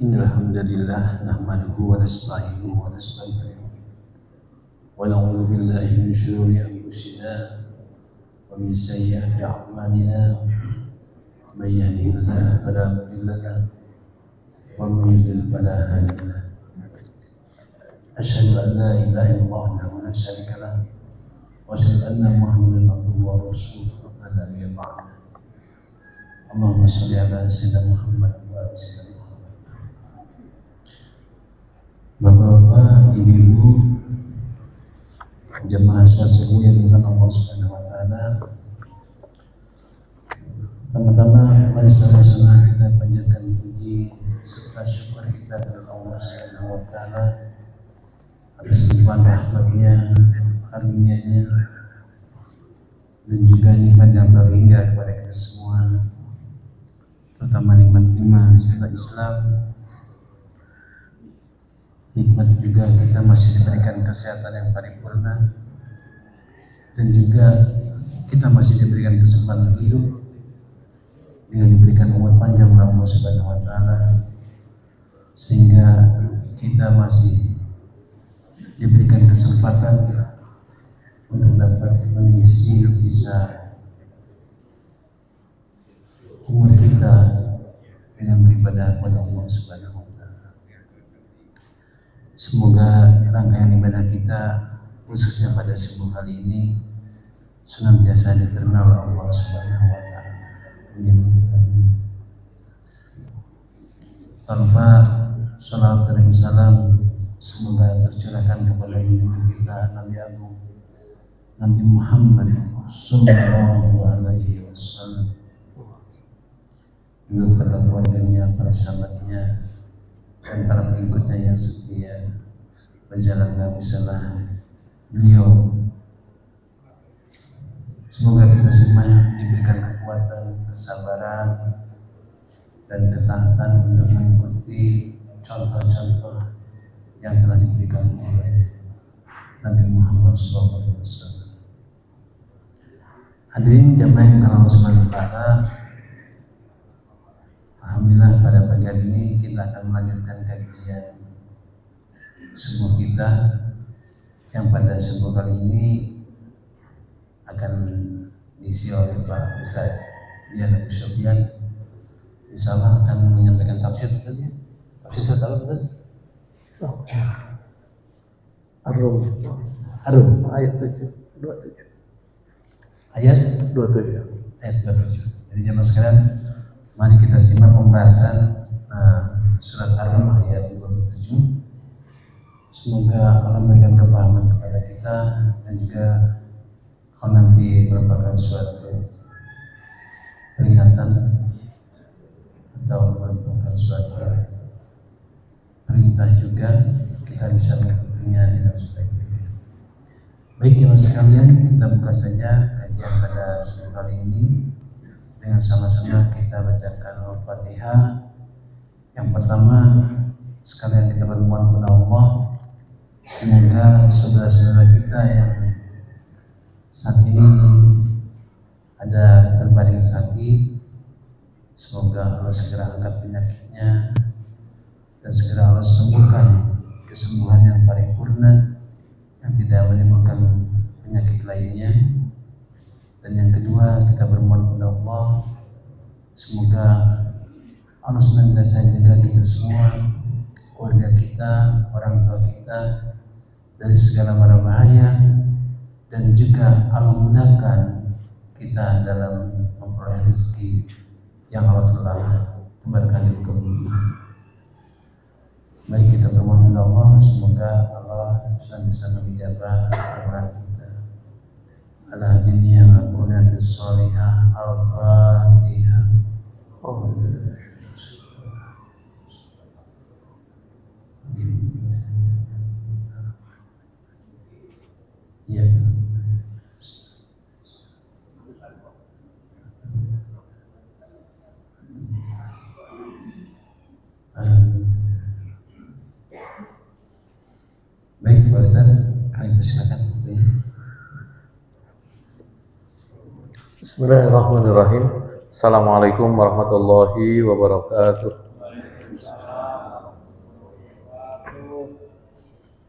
Innal hamdalillah nahmaduhu wa nasta'inuhu wa nastaghfiruh wa na'udzu billahi min shururi anfusina wa min sayyiati a'malina. Man yahdihillahu fala mudilla lahu wa man yudlil fala hadiya lahu. Asyhadu an la ilaha illallah wahdahu la syarika lahu wa asyhadu anna Muhammadan abduhu wa rasuluhu la nabiyya ba'dahu. Allahumma shalli ala sayyidina Muhammad wa ala sayyidina Bapak-bapak, ibu-ibu, jemaah sesungguhnya dengan Allah Subhanahu wa taala. Pertama-tama mari sama-sama kita panjatkan puji serta syukur kita kepada Allah Subhanahu wa taala atas limpahan rahmat-Nya, karunia-Nya, dan juga nikmat yang terhingga kepada kita semua, terutama nikmat iman serta Islam. Nikmat juga kita masih diberikan kesehatan yang paripurna, dan juga kita masih diberikan kesempatan hidup dengan diberikan umur panjang oleh Allah Subhanahu wa taala, sehingga kita masih diberikan kesempatan untuk dapat mengisi sisa umur kita dengan beribadah kepada Allah Subhanahu wa taala. Semoga rangkaian ibadah kita khususnya pada subuh hari ini senantiasa diterima oleh Allah Subhanahu wa taala. Amin. Tanpa salawat dan salam semoga tercurahkan kepada junjungan kita Nabi Agung Nabi Muhammad sallallahu alaihi wasallam, juga kepada keluarganya, para sahabatnya, dan para pengikutnya yang setia menjalankan risalah beliau. Semoga kita semua diberikan kekuatan, kesabaran, dan ketaatan untuk mengikuti contoh-contoh yang telah diberikan oleh Nabi Muhammad SAW. Hadirin jamaah yang Allah Subhanahu wa taala, alhamdulillah pada pagi hari ini kita akan melanjutkan kajian subuh kita yang pada subuh kali ini akan diisi oleh Pak Ustaz Dian Abu Sofyan. Insyaallah akan menyampaikan tafsir saja. Tafsir surat apa Ustaz? Ar-Rum ayat 27. Ayat 27. Ayat 27. Jadi jemaah sekalian, mari kita simak pembahasan surat Ar-Rum ayat 27. Semoga Allah memberikan kepahaman kepada kita, dan juga kalau nanti merupakan suatu peringatan atau merupakan suatu perintah juga, kita bisa mengikutinya dengan sebaik-baiknya. Baik jemaah sekalian, kita buka saja kajian pada subuh kali ini dengan sama-sama kita bacakan Al-Fatihah. Yang pertama sekalian kita bermohon kepada Allah, semoga saudara-saudara kita yang saat ini ada terbaring sakit, semoga Allah segera angkat penyakitnya dan segera Allah sembuhkan kesembuhan yang paripurna yang tidak menimbulkan penyakit lainnya. Dan yang kedua, kita bermohon kepada Allah, semoga Allah senantiasa jaga kita semua, keluarga kita, orang tua kita dari segala mara bahaya, dan juga Allah mudahkan kita dalam memperoleh rezeki yang Allah telah tebarkan di muka bumi. Mari kita bermohon kepada Allah, semoga Allah senantiasa mengijabah permohonan kita. Ala dunia maupun salihah. Al-Fatihah. Ya. Baik, Pak Ustaz, kami persilakan. Bismillahirrahmanirrahim. Assalamualaikum warahmatullahi wabarakatuh.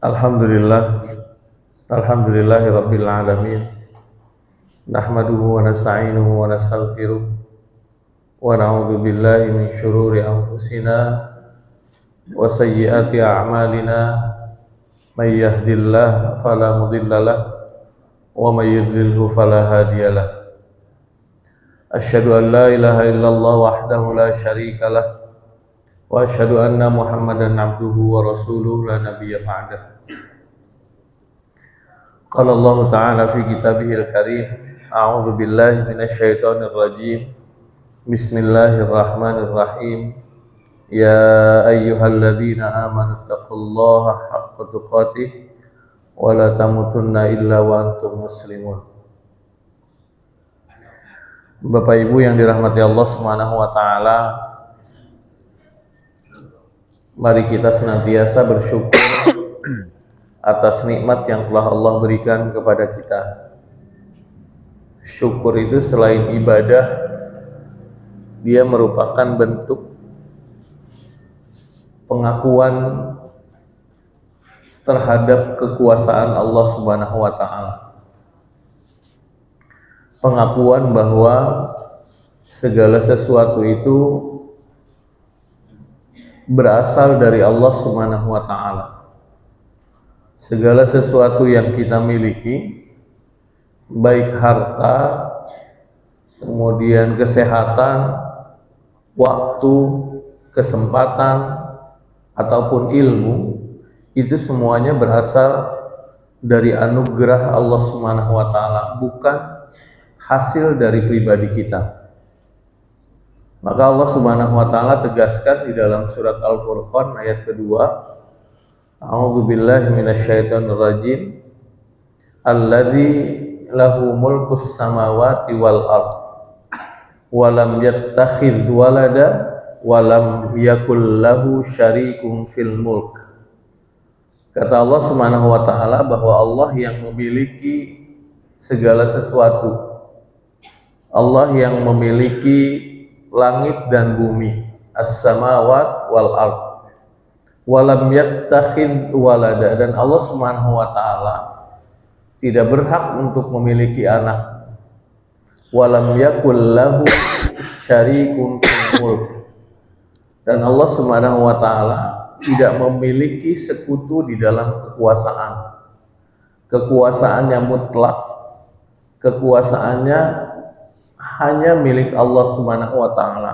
Alhamdulillah, alhamdulillahi rabbil alamin. Nahmaduhu wa nasta'inuhu wa nastaghfiruh wa na'udzu billahi min syururi anfusina wa sayyiati a'malina. May yahdihillahu fala mudhillalah wa may yudlilhu fala hadiyalah. Asyhadu an la ilaha illallah wahdahu la syarikalah wa asyhadu anna Muhammadan abduhu wa rasuluhu la nabiyya ba'dah. Qala Allah Ta'ala fi kitabihil karim, a'udzu billahi minasyaitonir rajim. Bismillahirrahmanirrahim. Ya ayyuhalladzina amanu taqullaha haqqa tuqatih wa la tamutunna illa wa antum muslimun. Bapak Ibu yang dirahmati Allah Subhanahu wa taala, mari kita senantiasa bersyukur atas nikmat yang telah Allah berikan kepada kita. Syukur itu selain ibadah, dia merupakan bentuk pengakuan terhadap kekuasaan Allah Subhanahu wa taala. Pengakuan bahwa segala sesuatu itu berasal dari Allah Subhanahu wa taala. Segala sesuatu yang kita miliki, baik harta, kemudian kesehatan, waktu, kesempatan, ataupun ilmu, itu semuanya berasal dari anugerah Allah Subhanahu wa taala, bukan hasil dari pribadi kita. Maka Allah Subhanahu wa taala tegaskan di dalam surat Al-Furqan ayat kedua, A'udzu billahi minasyaitonir rajim. Allazi lahu mulkus samawati wal ard wa lam yattakhidz walada wa lam yakul lahu syarikun fil mulk. Kata Allah Subhanahu wa taala bahwa Allah yang memiliki segala sesuatu. Allah yang memiliki langit dan bumi, as-samawat wal ard. Walam yattakhidz walada, dan Allah Subhanahu wa taala tidak berhak untuk memiliki anak. Walam yakul lahu syarikun fil mulk, dan Allah Subhanahu wa taala tidak memiliki sekutu di dalam kekuasaan. Kekuasaannya mutlak, kekuasaannya hanya milik Allah Subhanahu wa taala.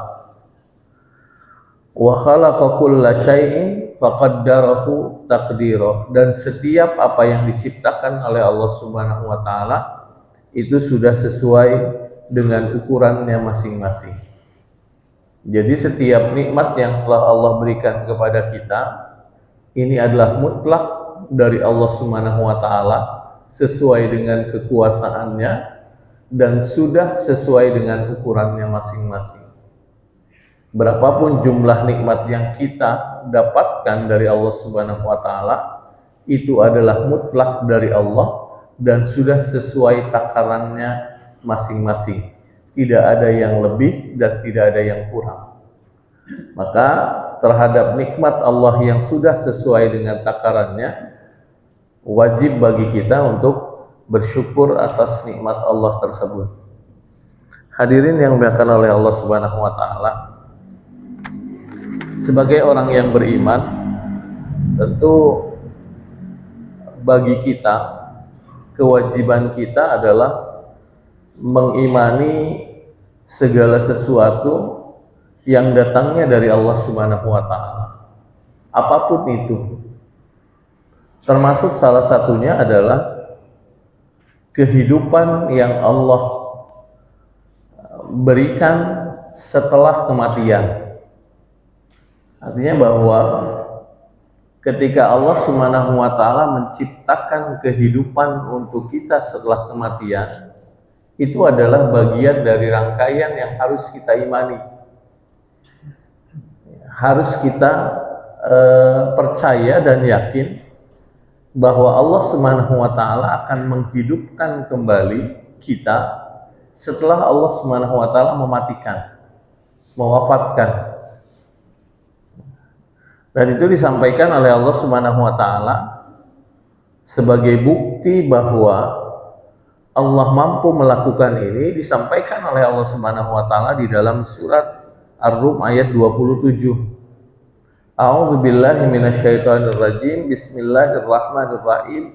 Wa khalaqa kulla syai'in faqaddarahu taqdira, dan setiap apa yang diciptakan oleh Allah Subhanahu wa taala itu sudah sesuai dengan ukurannya masing-masing. Jadi setiap nikmat yang telah Allah berikan kepada kita ini adalah mutlak dari Allah Subhanahu wa taala, sesuai dengan kekuasaannya dan sudah sesuai dengan ukurannya masing-masing. Berapapun jumlah nikmat yang kita dapatkan dari Allah Subhanahu wa taala, itu adalah mutlak dari Allah dan sudah sesuai takarannya masing-masing. Tidak ada yang lebih dan tidak ada yang kurang. Maka terhadap nikmat Allah yang sudah sesuai dengan takarannya, wajib bagi kita untuk bersyukur atas nikmat Allah tersebut. Hadirin yang dimuliakan oleh Allah Subhanahu wa taala, sebagai orang yang beriman, tentu bagi kita kewajiban kita adalah mengimani segala sesuatu yang datangnya dari Allah Subhanahu wa taala. Apapun itu. Termasuk salah satunya adalah kehidupan yang Allah berikan setelah kematian. Artinya bahwa ketika Allah Subhanahu wa taala menciptakan kehidupan untuk kita setelah kematian, itu adalah bagian dari rangkaian yang harus kita imani. Harus kita percaya dan yakin bahwa Allah Subhanahu wa taala akan menghidupkan kembali kita setelah Allah Subhanahu wa taala mematikan, mewafatkan. Dan itu disampaikan oleh Allah Subhanahu wa taala sebagai bukti bahwa Allah mampu melakukan ini disampaikan oleh Allah Subhanahu wa taala di dalam surat Ar-Rum ayat 27. A'udzubillahi minasyaitonirrajim. Bismillahirrahmanirrahim.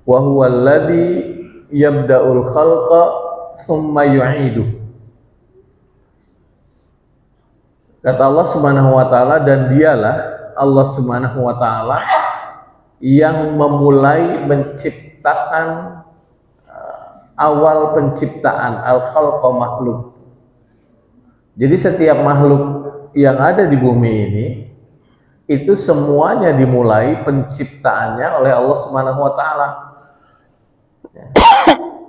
Wa huwallazi yabda'ul khalqa tsumma yu'iduh. Kata Allah Subhanahu wa taala, dan dialah Allah Subhanahu wa taala yang memulai menciptakan awal penciptaan al-khalqa, makhluk. Jadi setiap makhluk yang ada di bumi ini itu semuanya dimulai penciptaannya oleh Allah Subhanahu wa taala.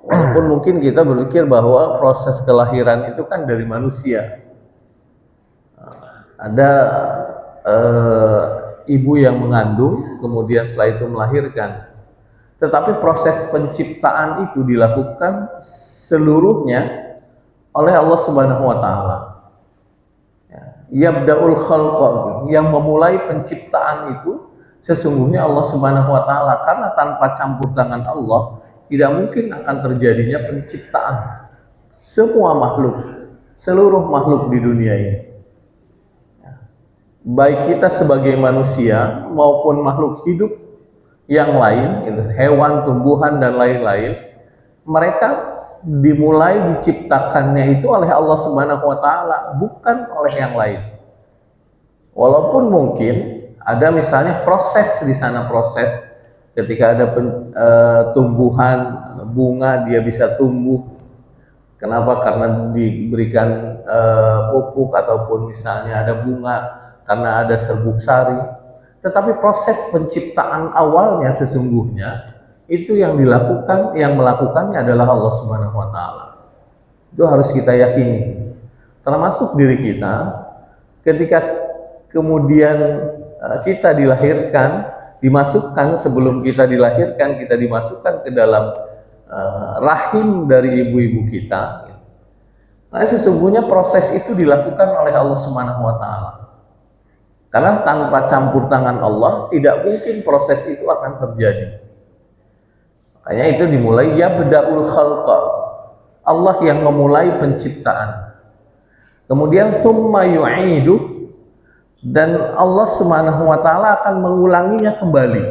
Walaupun mungkin kita berpikir bahwa proses kelahiran itu kan dari manusia. Ada ibu yang mengandung, kemudian setelah itu melahirkan. Tetapi proses penciptaan itu dilakukan seluruhnya oleh Allah Subhanahu wa taala. Yabda'ul khalqa, yang memulai penciptaan itu sesungguhnya Allah Subhanahu wa taala, karena tanpa campur tangan Allah tidak mungkin akan terjadinya penciptaan semua makhluk, seluruh makhluk di dunia ini. Baik kita sebagai manusia maupun makhluk hidup yang lain, hewan, tumbuhan, dan lain-lain, mereka dimulai diciptakannya itu oleh Allah Subhanahu wa taala, bukan oleh yang lain. Walaupun mungkin ada misalnya proses di sana, proses ketika ada tumbuhan, bunga, dia bisa tumbuh. Kenapa? Karena diberikan pupuk, ataupun misalnya ada bunga karena ada serbuk sari. Tetapi proses penciptaan awalnya sesungguhnya itu yang dilakukan, yang melakukannya adalah Allah Subhanahu wa taala. Itu harus kita yakini. Termasuk diri kita, ketika kemudian kita dilahirkan, dimasukkan, sebelum kita dilahirkan, kita dimasukkan ke dalam rahim dari ibu-ibu kita. Nah, sesungguhnya proses itu dilakukan oleh Allah Subhanahu wa taala. Karena tanpa campur tangan Allah tidak mungkin proses itu akan terjadi. Makanya itu dimulai yabda'ul khalqa, Allah yang memulai penciptaan. Kemudian tsumma yu'idu, dan Allah Subhanahu wa taala akan mengulanginya kembali.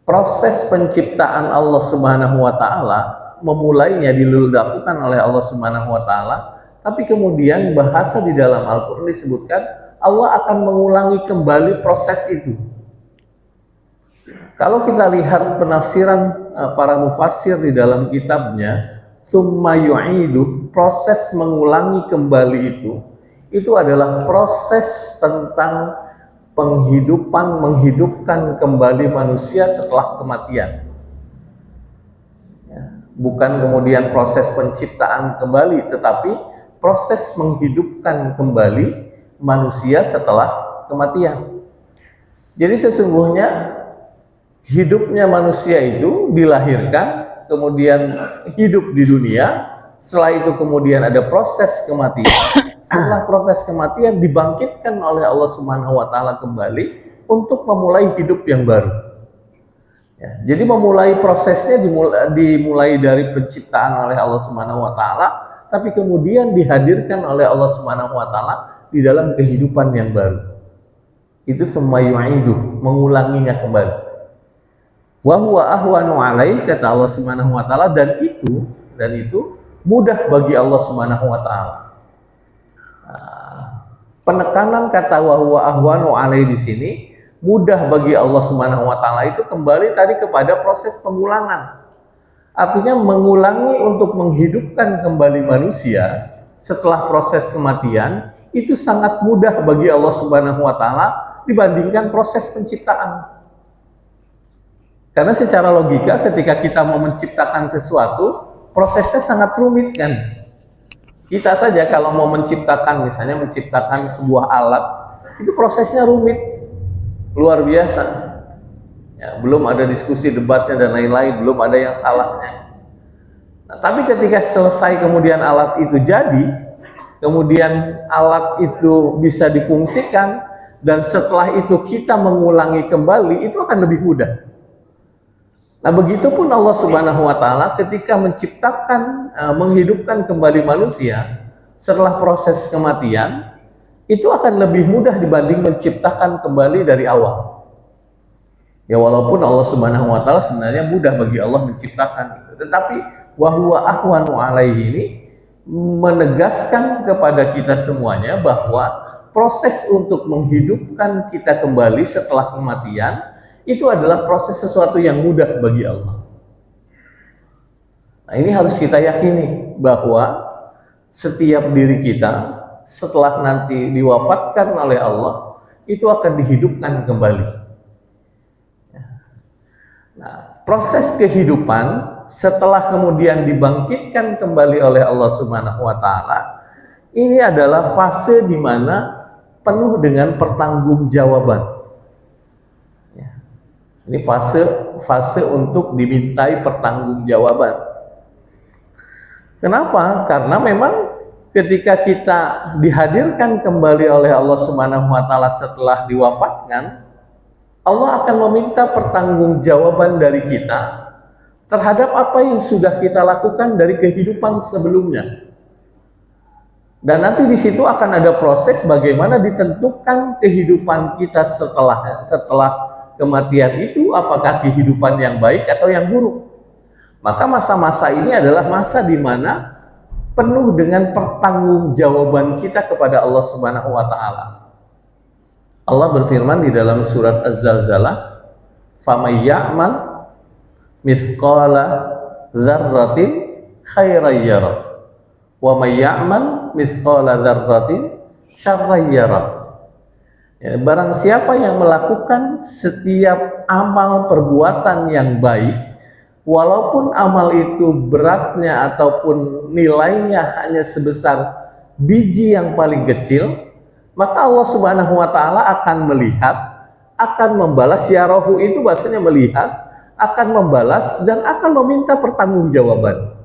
Proses penciptaan Allah Subhanahu wa taala memulainya dilakukan oleh Allah Subhanahu wa taala. Tapi kemudian bahasa di dalam Al-Quran disebutkan Allah akan mengulangi kembali proses itu. Kalau kita lihat penafsiran para mufassir di dalam kitabnya, tsumma yu'idu, proses mengulangi kembali itu adalah proses tentang menghidupkan kembali manusia setelah kematian. Bukan kemudian proses penciptaan kembali, tetapi proses menghidupkan kembali manusia setelah kematian. Jadi sesungguhnya hidupnya manusia itu dilahirkan, kemudian hidup di dunia, setelah itu kemudian ada proses kematian. Setelah proses kematian dibangkitkan oleh Allah Subhanahu wa taala kembali untuk memulai hidup yang baru. Ya, jadi memulai prosesnya dimulai dari penciptaan oleh Allah Subhanahu wa taala, tapi kemudian dihadirkan oleh Allah Subhanahu wa taala di dalam kehidupan yang baru. Itu tsumma yu'idu, mengulanginya kembali. Wa huwa ahwanu alaih, kata Allah Subhanahu wa taala, dan itu mudah bagi Allah Subhanahu wa taala. Penekanan kata wa huwa ahwanu alaih di sini, mudah bagi Allah Subhanahu wa taala itu kembali tadi kepada proses pengulangan. Artinya mengulangi untuk menghidupkan kembali manusia setelah proses kematian itu sangat mudah bagi Allah Subhanahu wa taala dibandingkan proses penciptaan. Karena secara logika ketika kita mau menciptakan sesuatu, prosesnya sangat rumit kan. Kita saja kalau mau menciptakan, misalnya menciptakan sebuah alat, itu prosesnya rumit, luar biasa. Ya, belum ada diskusi, debatnya dan lain-lain, belum ada yang salahnya. Nah, tapi ketika selesai kemudian alat itu jadi, kemudian alat itu bisa difungsikan, dan setelah itu kita mengulangi kembali, itu akan lebih mudah. Nah, begitupun Allah Subhanahu wa taala ketika menciptakan, menghidupkan kembali manusia setelah proses kematian, itu akan lebih mudah dibanding menciptakan kembali dari awal. Ya, walaupun Allah Subhanahu wa taala sebenarnya mudah bagi Allah menciptakan, tetapi wa huwa ahwanu alaihi ini menegaskan kepada kita semuanya bahwa proses untuk menghidupkan kita kembali setelah kematian itu adalah proses sesuatu yang mudah bagi Allah. Nah, ini harus kita yakini bahwa setiap diri kita setelah nanti diwafatkan oleh Allah itu akan dihidupkan kembali. Nah, proses kehidupan setelah kemudian dibangkitkan kembali oleh Allah Subhanahu wa taala, ini adalah fase di mana penuh dengan pertanggungjawaban. Ini fase untuk dimintai pertanggungjawaban. Kenapa? Karena memang ketika kita dihadirkan kembali oleh Allah Subhanahu wa taala setelah diwafatkan, Allah akan meminta pertanggungjawaban dari kita terhadap apa yang sudah kita lakukan dari kehidupan sebelumnya. Dan nanti di situ akan ada proses bagaimana ditentukan kehidupan kita setelah kematian itu, apakah kehidupan yang baik atau yang buruk. Maka masa-masa ini adalah masa di mana penuh dengan pertanggungjawaban kita kepada Allah Subhanahu wa taala. Allah berfirman di dalam surat Az-Zalzalah, "Faman ya'mal mithqala dzarratin khairan yara, wa may ya'mal mithqala dzarratin syarran yara." Ya, barang siapa yang melakukan setiap amal perbuatan yang baik, walaupun amal itu beratnya ataupun nilainya hanya sebesar biji yang paling kecil, maka Allah Subhanahu wa taala akan melihat, akan membalas. Yarahu itu bahasanya melihat, akan membalas dan akan meminta pertanggungjawaban.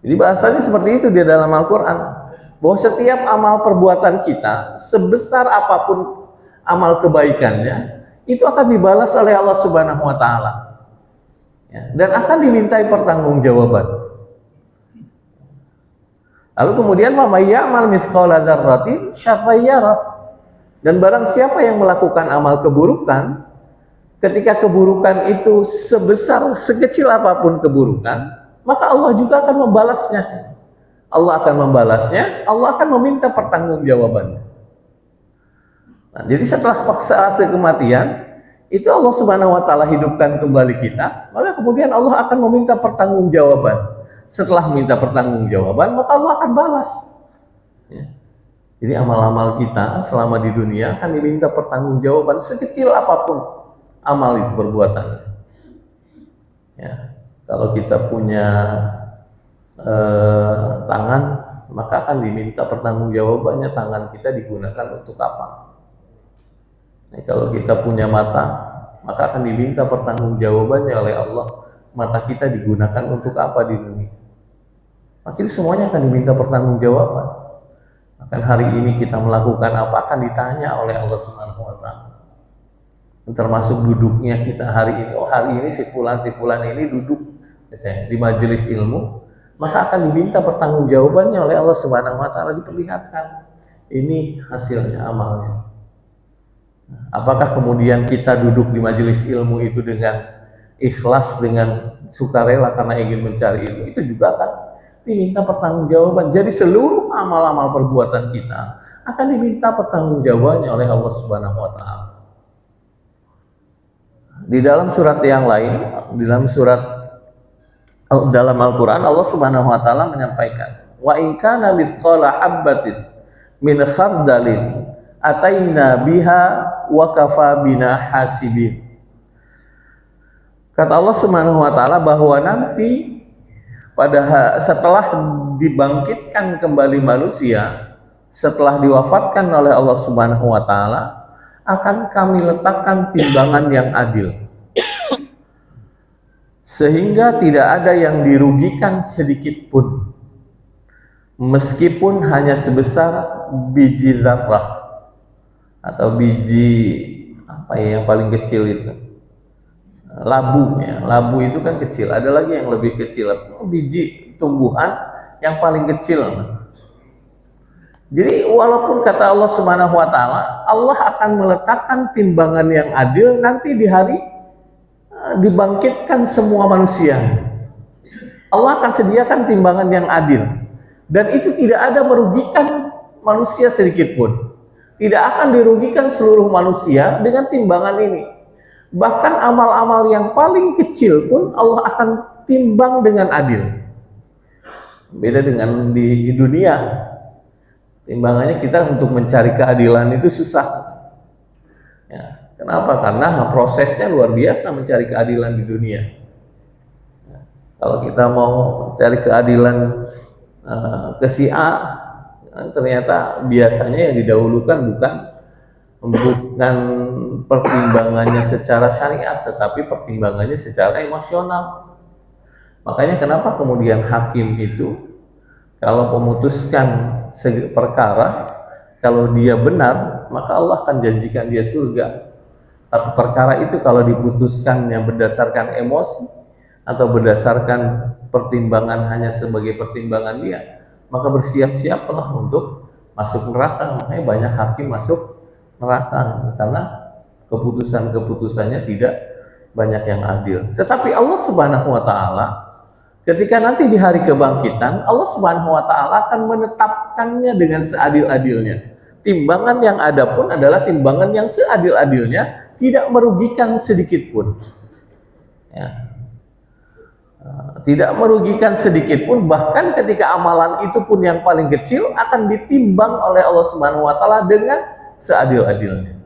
Jadi bahasanya seperti itu di dalam Al-Qur'an, bahwa setiap amal perbuatan kita, sebesar apapun amal kebaikannya, itu akan dibalas oleh Allah Subhanahu wa taala. Dan akan dimintai pertanggungjawaban. Lalu kemudian wa may ya'mal mithqala dzarratin syarran yara. Dan barang siapa yang melakukan amal keburukan, ketika keburukan itu sebesar sekecil apapun keburukan, maka Allah juga akan membalasnya. Allah akan membalasnya, Allah akan meminta pertanggungjawabannya. Nah, jadi setelah fase kematian, itu Allah Subhanahu wa taala hidupkan kembali kita, maka kemudian Allah akan meminta pertanggungjawaban. Setelah meminta pertanggungjawaban, maka Allah akan balas. Ya. Jadi amal-amal kita selama di dunia akan diminta pertanggungjawaban sekecil apapun amal itu perbuatannya. Ya. Kalau kita punya tangan, maka akan diminta pertanggungjawabannya tangan kita digunakan untuk apa. Nah, kalau kita punya mata, maka akan diminta pertanggungjawabannya oleh Allah, mata kita digunakan untuk apa di dunia. Maka itu semuanya akan diminta pertanggungjawaban. Akan hari ini kita melakukan apa akan ditanya oleh Allah Subhanahu wa taala. Termasuk duduknya kita hari ini. Oh, hari ini si fulan ini duduk misalnya di majelis ilmu, maka akan diminta pertanggungjawabannya oleh Allah Subhanahu wa taala, diperlihatkan ini hasilnya amalnya. Apakah kemudian kita duduk di majelis ilmu itu dengan ikhlas, dengan sukarela karena ingin mencari ilmu, itu juga akan diminta pertanggungjawaban. Jadi seluruh amal-amal perbuatan kita akan diminta pertanggungjawabannya oleh Allah Subhanahu wa taala. Di dalam surat yang lain, dalam Al-Quran, Allah Subhanahu wa taala menyampaikan, wa in kana mithqala habbatin min khardalin ataina biha wa kafa bina hasibin. Kata Allah Subhanahu wa taala bahwa nanti setelah dibangkitkan kembali manusia, setelah diwafatkan oleh Allah Subhanahu wa taala, akan kami letakkan timbangan yang adil, sehingga tidak ada yang dirugikan sedikit pun, meskipun hanya sebesar biji zarrah. atau biji apa ya yang paling kecil itu, labu ya. Labu itu kan kecil, ada lagi yang lebih kecil, biji tumbuhan yang paling kecil. Jadi walaupun kata Allah Subhanahu wa taala, Allah akan meletakkan timbangan yang adil nanti di hari dibangkitkan semua manusia. Allah akan sediakan timbangan yang adil, dan itu tidak ada merugikan manusia sedikit pun. Tidak akan dirugikan seluruh manusia dengan timbangan ini. Bahkan amal-amal yang paling kecil pun Allah akan timbang dengan adil. Beda dengan di dunia. Timbangannya kita untuk mencari keadilan itu susah. Ya, kenapa? Karena prosesnya luar biasa mencari keadilan di dunia. Ya, kalau kita mau cari keadilan ke si A, ternyata biasanya yang didahulukan bukan pertimbangannya secara syariat, tetapi pertimbangannya secara emosional. Makanya kenapa kemudian hakim itu kalau memutuskan perkara, kalau dia benar, maka Allah akan janjikan dia surga. Tapi perkara itu kalau diputuskan yang berdasarkan emosi atau berdasarkan pertimbangan hanya sebagai pertimbangan dia, maka bersiap-siaplah untuk masuk neraka. Makanya banyak hakim masuk neraka karena keputusan-keputusannya tidak banyak yang adil. Tetapi Allah Subhanahu wa taala ketika nanti di hari kebangkitan, Allah Subhanahu wa taala akan menetapkannya dengan seadil-adilnya. Timbangan yang ada pun adalah timbangan yang seadil-adilnya, tidak merugikan sedikit pun. Ya. Tidak merugikan sedikit pun, bahkan ketika amalan itu pun yang paling kecil akan ditimbang oleh Allah Subhanahu wa taala dengan seadil-adilnya.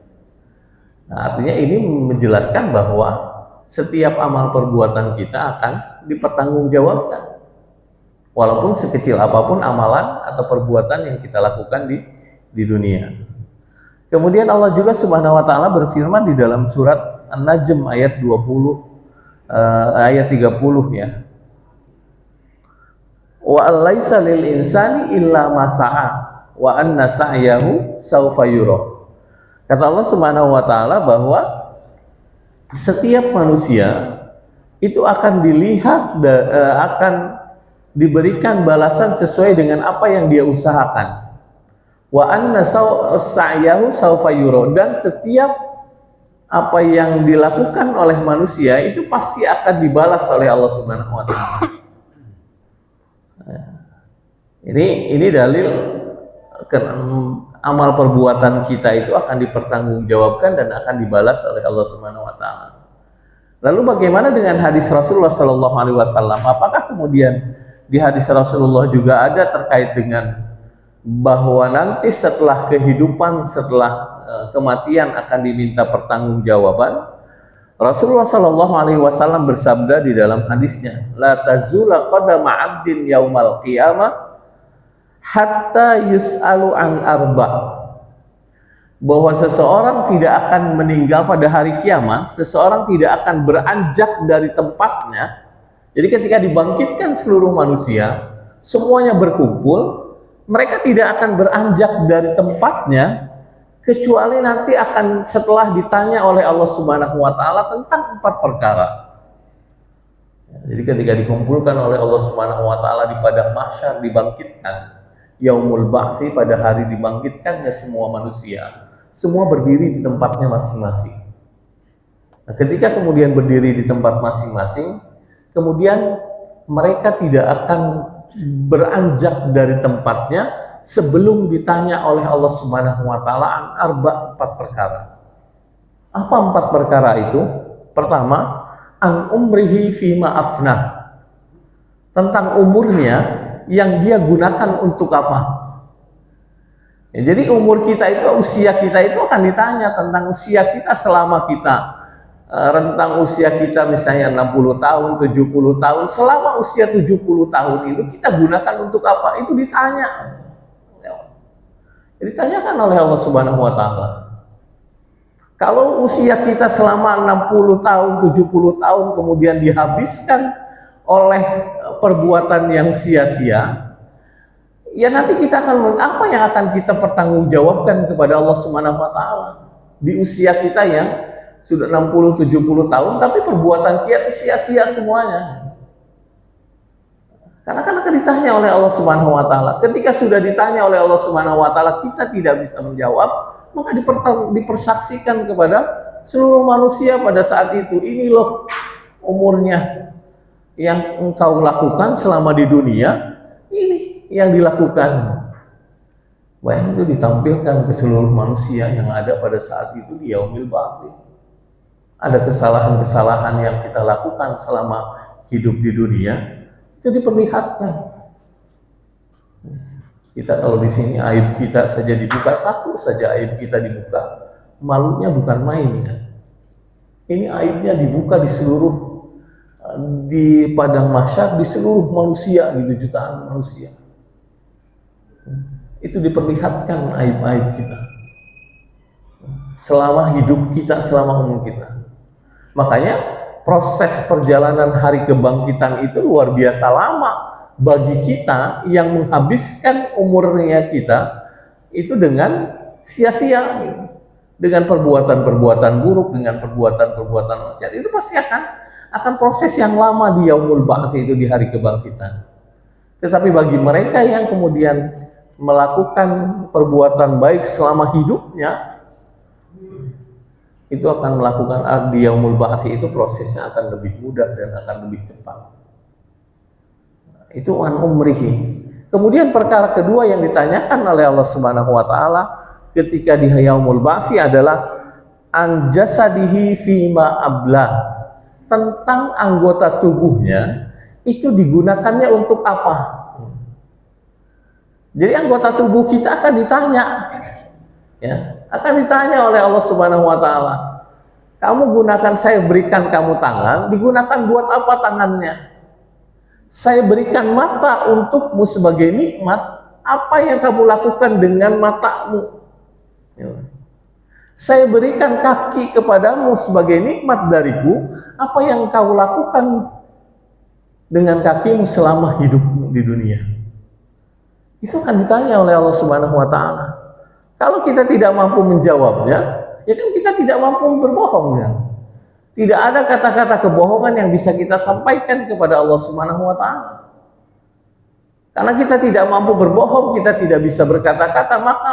Nah, artinya ini menjelaskan bahwa setiap amal perbuatan kita akan dipertanggungjawabkan, walaupun sekecil apapun amalan atau perbuatan yang kita lakukan di dunia. Kemudian Allah juga Subhanahu wa taala berfirman di dalam surat An-Najm ayat 30 ya. Wa laisa lil insani illa ma sa'a wa anna sa'yahu saufa yura. Kata Allah Subhanahu wa taala bahwa setiap manusia itu akan dilihat, akan diberikan balasan sesuai dengan apa yang dia usahakan. Wa anna sa'yahu saufa yura, dan setiap apa yang dilakukan oleh manusia itu pasti akan dibalas oleh Allah Subhanahu wa taala. Ini dalil amal perbuatan kita itu akan dipertanggungjawabkan dan akan dibalas oleh Allah Subhanahu wa taala. Lalu bagaimana dengan hadis Rasulullah sallallahu alaihi wasallam? Apakah kemudian di hadis Rasulullah juga ada terkait dengan bahwa nanti setelah kehidupan, setelah kematian akan diminta pertanggungjawaban? Rasulullah sallallahu alaihi wasallam bersabda di dalam hadisnya, la tazula qadama 'abdin yaumal qiyamah hatta yus'alu an arba', bahwa seseorang tidak akan meninggal pada hari kiamat, seseorang tidak akan beranjak dari tempatnya. Jadi ketika dibangkitkan seluruh manusia, semuanya berkumpul, mereka tidak akan beranjak dari tempatnya kecuali nanti akan setelah ditanya oleh Allah Subhanahu wa taala tentang 4 perkara. Jadi ketika dikumpulkan oleh Allah Subhanahu wa taala di padang mahsyar, dibangkitkan yaumul ba'tsi, pada hari dibangkitkannya semua manusia, semua berdiri di tempatnya masing-masing. Nah, ketika kemudian berdiri di tempat masing-masing, kemudian mereka tidak akan beranjak dari tempatnya sebelum ditanya oleh Allah Subhanahu wa taala an arba, 4 perkara. Apa 4 perkara itu? Pertama, an umrihi fima afnah, tentang umurnya yang dia gunakan untuk apa. Ya, jadi umur kita itu, usia kita itu akan ditanya tentang usia kita selama kita rentang usia kita misalnya 60 tahun, 70 tahun, selama usia 70 tahun itu kita gunakan untuk apa? Itu ditanya. Ditanyakan oleh Allah Subhanahu wa taala. Kalau usia kita selama 60 tahun, 70 tahun kemudian dihabiskan oleh perbuatan yang sia-sia, ya nanti kita akan, apa yang akan kita pertanggungjawabkan kepada Allah Subhanahu wa taala di usia kita yang sudah 60 70 tahun tapi perbuatan kita sia-sia semuanya. Karena kan akan ditanya oleh Allah Subhanahu wa taala. Ketika sudah ditanya oleh Allah Subhanahu wa taala kita tidak bisa menjawab, maka dipersaksikan kepada seluruh manusia pada saat itu, ini loh umurnya yang engkau lakukan selama di dunia, ini yang dilakukan. Bayang itu ditampilkan ke seluruh manusia yang ada pada saat itu di Yaumil Ba'ts. Ada kesalahan-kesalahan yang kita lakukan selama hidup di dunia, itu diperlihatkan. Kita kalau di sini aib kita saja dibuka, satu saja aib kita dibuka, malunya bukan main ya. Ini aibnya dibuka di seluruh, di padang mahsyar, di seluruh manusia gitu, jutaan manusia. Itu diperlihatkan aib-aib kita selama hidup kita, selama umur kita. Makanya proses perjalanan hari kebangkitan itu luar biasa lama bagi kita yang menghabiskan umurnya kita itu dengan sia-sia, dengan perbuatan-perbuatan buruk, dengan perbuatan-perbuatan maksiat. Itu pasti akan proses yang lama di Yaumul Ba'ts itu, di hari kebangkitan. Tetapi bagi mereka yang kemudian melakukan perbuatan baik selama hidupnya, itu akan melakukan di Yaumul Ba'ts itu prosesnya akan lebih mudah dan akan lebih cepat. Itu an umrihi. Kemudian perkara kedua yang ditanyakan oleh Allah Subhanahu wa taala ketika di Yaumul Ba'ts adalah an jasadihi fima abla. Tentang anggota tubuhnya itu digunakannya untuk apa? Jadi anggota tubuh kita akan ditanya, ya, akan ditanya oleh Allah Subhanahu wa taala. Kamu gunakan, saya berikan kamu tangan, digunakan buat apa tangannya? Saya berikan mata untukmu sebagai nikmat, apa yang kamu lakukan dengan matamu? Ya. Saya berikan kaki kepadamu sebagai nikmat dariku, apa yang kau lakukan dengan kakimu selama hidupmu di dunia? Itu akan ditanya oleh Allah Subhanahu wa taala. Kalau kita tidak mampu menjawabnya, ya kan kita tidak mampu berbohong ya. Tidak ada kata-kata kebohongan yang bisa kita sampaikan kepada Allah Subhanahu wa taala. Karena kita tidak mampu berbohong, kita tidak bisa berkata-kata, maka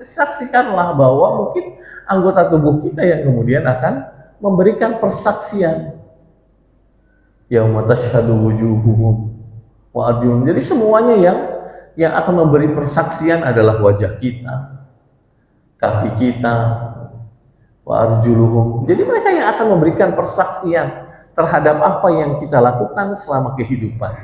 saksikanlah bahwa mungkin anggota tubuh kita yang kemudian akan memberikan persaksian. Yauma tashhadu wujuhuhum wa arjuluhum. Jadi semuanya yang akan memberi persaksian adalah wajah kita, kaki kita, wa arjuluhum. Jadi mereka yang akan memberikan persaksian terhadap apa yang kita lakukan selama kehidupan.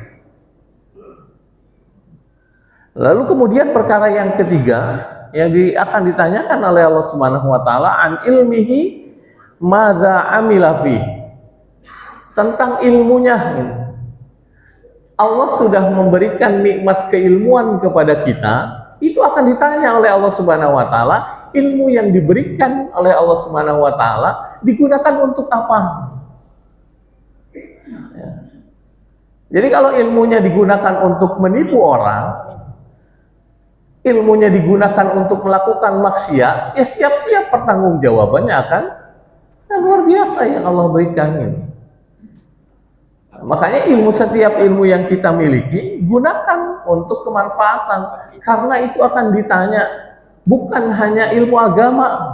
Lalu kemudian perkara yang ketiga yang akan ditanyakan oleh Allah Subhanahu wa taala an ilmihi madza amila fi. Tentang ilmunya. Allah sudah memberikan nikmat keilmuan kepada kita, itu akan ditanya oleh Allah Subhanahu wa taala, ilmu yang diberikan oleh Allah Subhanahu wa taala digunakan untuk apa? Ya. Jadi kalau ilmunya digunakan untuk menipu orang, ilmunya digunakan untuk melakukan maksiat, ya siap-siap pertanggungjawabannya akan luar biasa yang Allah berikan ini. Makanya setiap ilmu yang kita miliki gunakan untuk kemanfaatan, karena itu akan ditanya bukan hanya ilmu agama,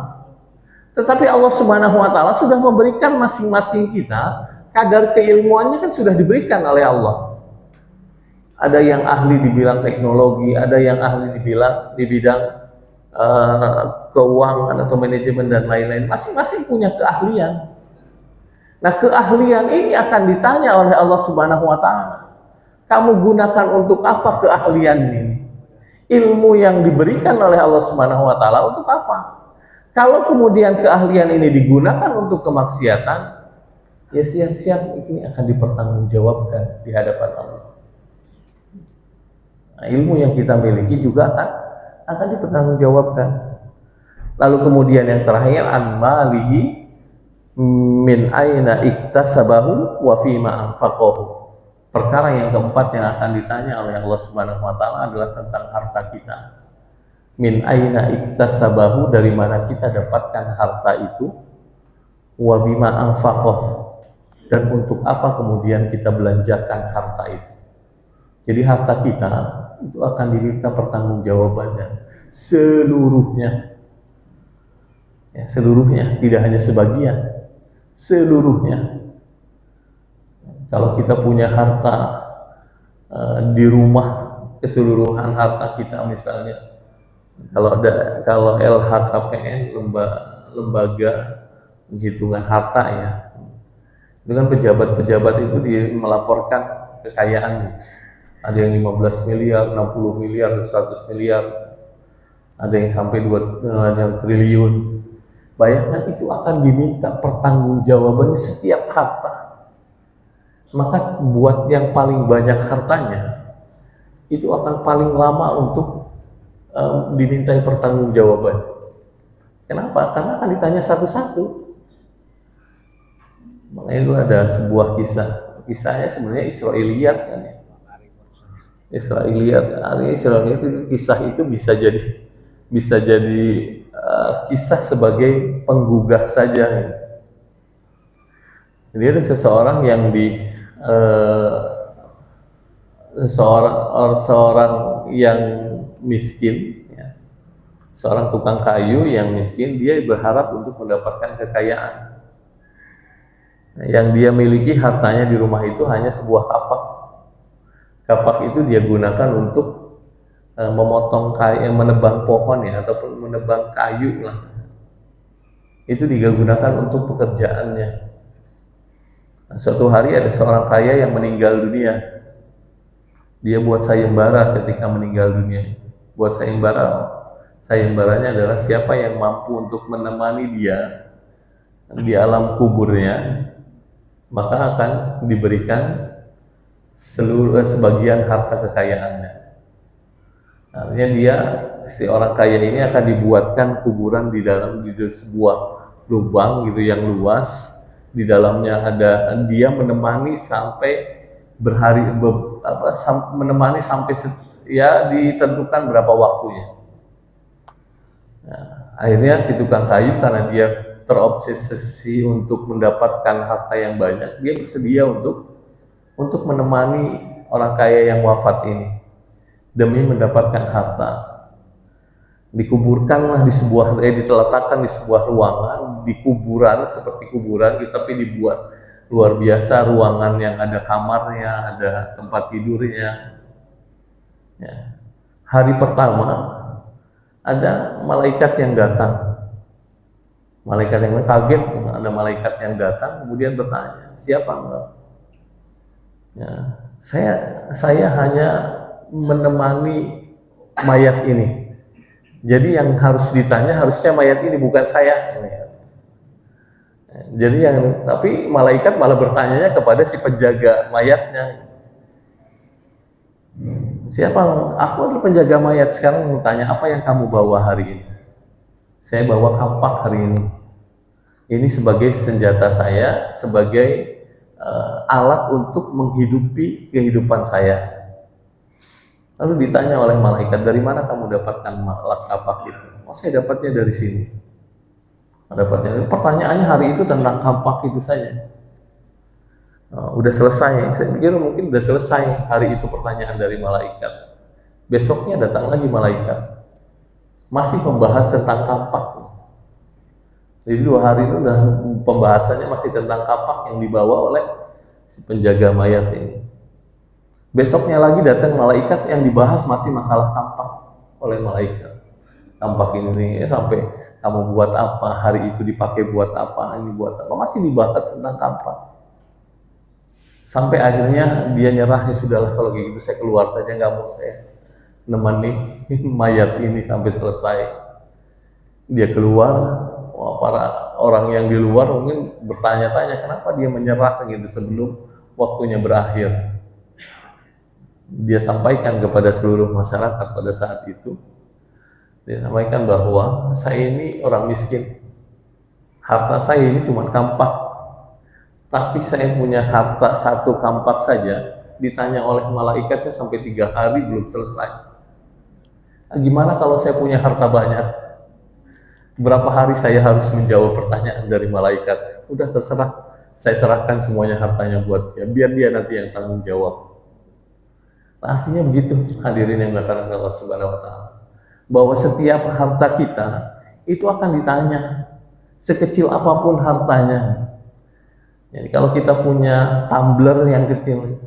tetapi Allah Subhanahu wa taala sudah memberikan masing-masing kita kadar keilmuannya kan sudah diberikan oleh Allah. Ada yang ahli di bidang teknologi, ada yang ahli di bidang keuangan atau manajemen dan lain-lain. Masing-masing punya keahlian. Nah, keahlian ini akan ditanya oleh Allah Subhanahu wa taala. Kamu gunakan untuk apa keahlian ini? Ilmu yang diberikan oleh Allah Subhanahu wa taala untuk apa? Kalau kemudian keahlian ini digunakan untuk kemaksiatan, ya siap-siap ini akan dipertanggungjawabkan di hadapan Allah. Nah, ilmu yang kita miliki juga akan dipertanggungjawabkan. Lalu kemudian yang terakhir an malihi min aina iktasabahu wa fima anfaqahu. Perkara yang keempat yang akan ditanya oleh Allah Subhanahu wa taala adalah tentang harta kita. Min aina iktasabahu, dari mana kita dapatkan harta itu, wa bima anfaqah, dan untuk apa kemudian kita belanjakan harta itu. Jadi harta kita itu akan diminta pertanggungjawabannya seluruhnya. Ya, seluruhnya, tidak hanya sebagian, seluruhnya. Kalau kita punya harta di rumah, keseluruhan harta kita misalnya, kalau LHKPN, lembaga penghitungan harta ya, itu kan pejabat-pejabat itu melaporkan kekayaan, ada yang 15 miliar, 60 miliar, 100 miliar, ada yang sampai 2 triliun. Bayangkan itu akan diminta pertanggungjawabannya setiap harta. Maka buat yang paling banyak hartanya, itu akan paling lama untuk dimintai pertanggungjawaban. Kenapa? Karena akan ditanya satu-satu. Makanya itu ada sebuah kisahnya sebenarnya Israiliyat kan ya. Israiliyat itu kisah itu bisa jadi kisah sebagai penggugah saja. Jadi ada seseorang yang seorang yang miskin, ya, seorang tukang kayu yang miskin, dia berharap untuk mendapatkan kekayaan. Yang dia miliki hartanya di rumah itu hanya sebuah kapak. Kapak itu dia gunakan untuk memotong kayu, menebang pohon ya, ataupun menebang kayu lah. Itu digunakan untuk pekerjaannya. Suatu hari ada seorang kaya yang meninggal dunia. Dia buat sayembara ketika meninggal dunia. Buat sayembaranya adalah siapa yang mampu untuk menemani dia di alam kuburnya, maka akan diberikan sebagian harta kekayaannya. Artinya si orang kaya ini akan dibuatkan kuburan di sebuah lubang gitu yang luas. Di dalamnya ada dia menemani sampai menemani sampai ya ditentukan berapa waktunya. Nah, akhirnya si tukang kayu karena dia terobsesi untuk mendapatkan harta yang banyak, dia bersedia untuk menemani orang kaya yang wafat ini demi mendapatkan harta. Dikuburkanlah diteletakkan di sebuah ruangan, di kuburan seperti kuburan, tapi dibuat luar biasa, ruangan yang ada kamarnya, ada tempat tidurnya. Ya. Hari pertama ada malaikat yang datang. Malaikat yang kaget, ada malaikat yang datang, kemudian bertanya, siapa enggak? Ya, saya hanya menemani mayat ini. Jadi yang harus ditanya harusnya mayat ini, bukan saya. Jadi tapi malaikat malah bertanyanya kepada si penjaga mayatnya. Siapa? Aku adalah penjaga mayat. Sekarang mau tanya, apa yang kamu bawa hari ini? Saya bawa kampak hari ini. Ini sebagai senjata saya, sebagai alat untuk menghidupi kehidupan saya. Lalu ditanya oleh malaikat, dari mana kamu dapatkan kapak itu? Oh, saya dapatnya dari sini. Dapatnya. Pertanyaannya hari itu tentang kapak itu saja. Udah selesai. Saya pikir mungkin udah selesai hari itu pertanyaan dari malaikat. Besoknya datang lagi malaikat, masih membahas tentang kapak. Jadi 2 hari itu udah pembahasannya masih tentang kapak yang dibawa oleh si penjaga mayat ini. Besoknya lagi datang malaikat yang dibahas masih masalah kampak oleh malaikat. Kampak ini sampai kamu buat apa, hari itu dipakai buat apa, ini buat apa, masih dibahas tentang kampak. Sampai akhirnya dia nyerah, ya sudahlah kalau gitu saya keluar saja, nggak mau saya nemani mayat ini sampai selesai. Dia keluar, para orang yang di luar mungkin bertanya-tanya kenapa dia menyerah gitu sebelum waktunya berakhir. Dia sampaikan kepada seluruh masyarakat pada saat itu, dia sampaikan bahwa saya ini orang miskin, harta saya ini cuma kampak, tapi saya punya harta 1 kampak saja ditanya oleh malaikatnya sampai 3 hari belum selesai. Nah, gimana kalau saya punya harta banyak? Berapa hari saya harus menjawab pertanyaan dari malaikat? Udah terserah, saya serahkan semuanya hartanya buat dia, biar dia nanti yang tanggung jawab. Nah, artinya begitu hadirin yang dimuliakan Allah Subhanahu wa taala. Bahwa setiap harta kita itu akan ditanya, sekecil apapun hartanya. Jadi kalau kita punya tumbler yang kecil,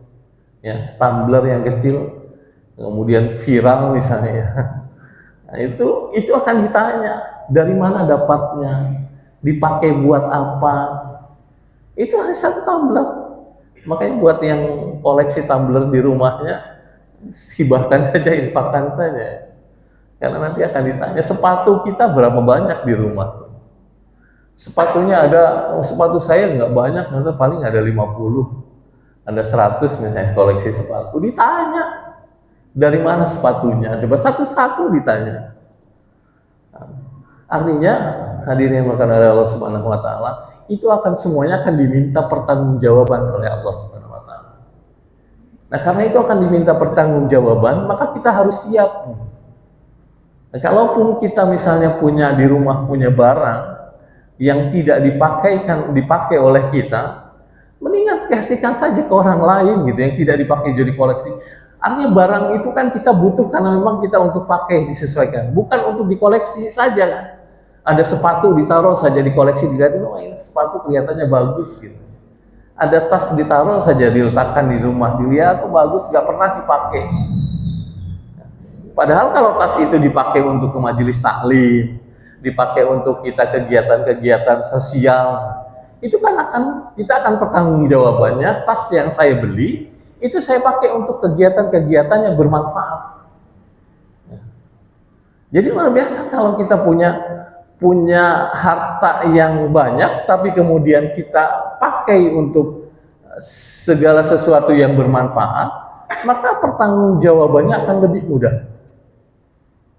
ya, tumbler yang kecil, kemudian viral misalnya, ya, nah, itu akan ditanya dari mana dapatnya, dipakai buat apa. Itu hanya satu tumbler. Makanya buat yang koleksi tumbler di rumahnya, hibahkan saja, infakkan saja. Karena nanti akan ditanya, sepatu kita berapa banyak di rumah? Sepatunya sepatu saya nggak banyak, paling ada 50, ada 100 misalnya koleksi sepatu. Ditanya, dari mana sepatunya? Coba satu-satu ditanya. Artinya, hadirin yang dimuliakan oleh Allah Subhanahu wa taala, itu akan semuanya akan diminta pertanggungjawaban oleh Allah Subhanahu wa taala. Nah, karena itu akan diminta pertanggungjawaban, maka kita harus siap. Nah, kalaupun kita misalnya di rumah punya barang yang tidak dipakai oleh kita, mendingan kasihkan saja ke orang lain gitu, yang tidak dipakai jadi koleksi. Artinya barang itu kan kita butuh karena memang kita untuk pakai, disesuaikan, bukan untuk dikoleksi saja kan. Ada sepatu ditaruh saja di koleksi, dilihatin, oh ini sepatu kelihatannya bagus gitu. Ada tas ditaruh saja, diletakkan di rumah, dilihat, oh bagus, gak pernah dipakai. Padahal kalau tas itu dipakai untuk ke majelis taklim, dipakai untuk kita kegiatan-kegiatan sosial, itu kan kita akan pertanggungjawabannya, tas yang saya beli, itu saya pakai untuk kegiatan-kegiatan yang bermanfaat. Jadi luar biasa kalau kita punya harta yang banyak, tapi kemudian kita pakai untuk segala sesuatu yang bermanfaat, maka pertanggungjawabannya akan lebih mudah.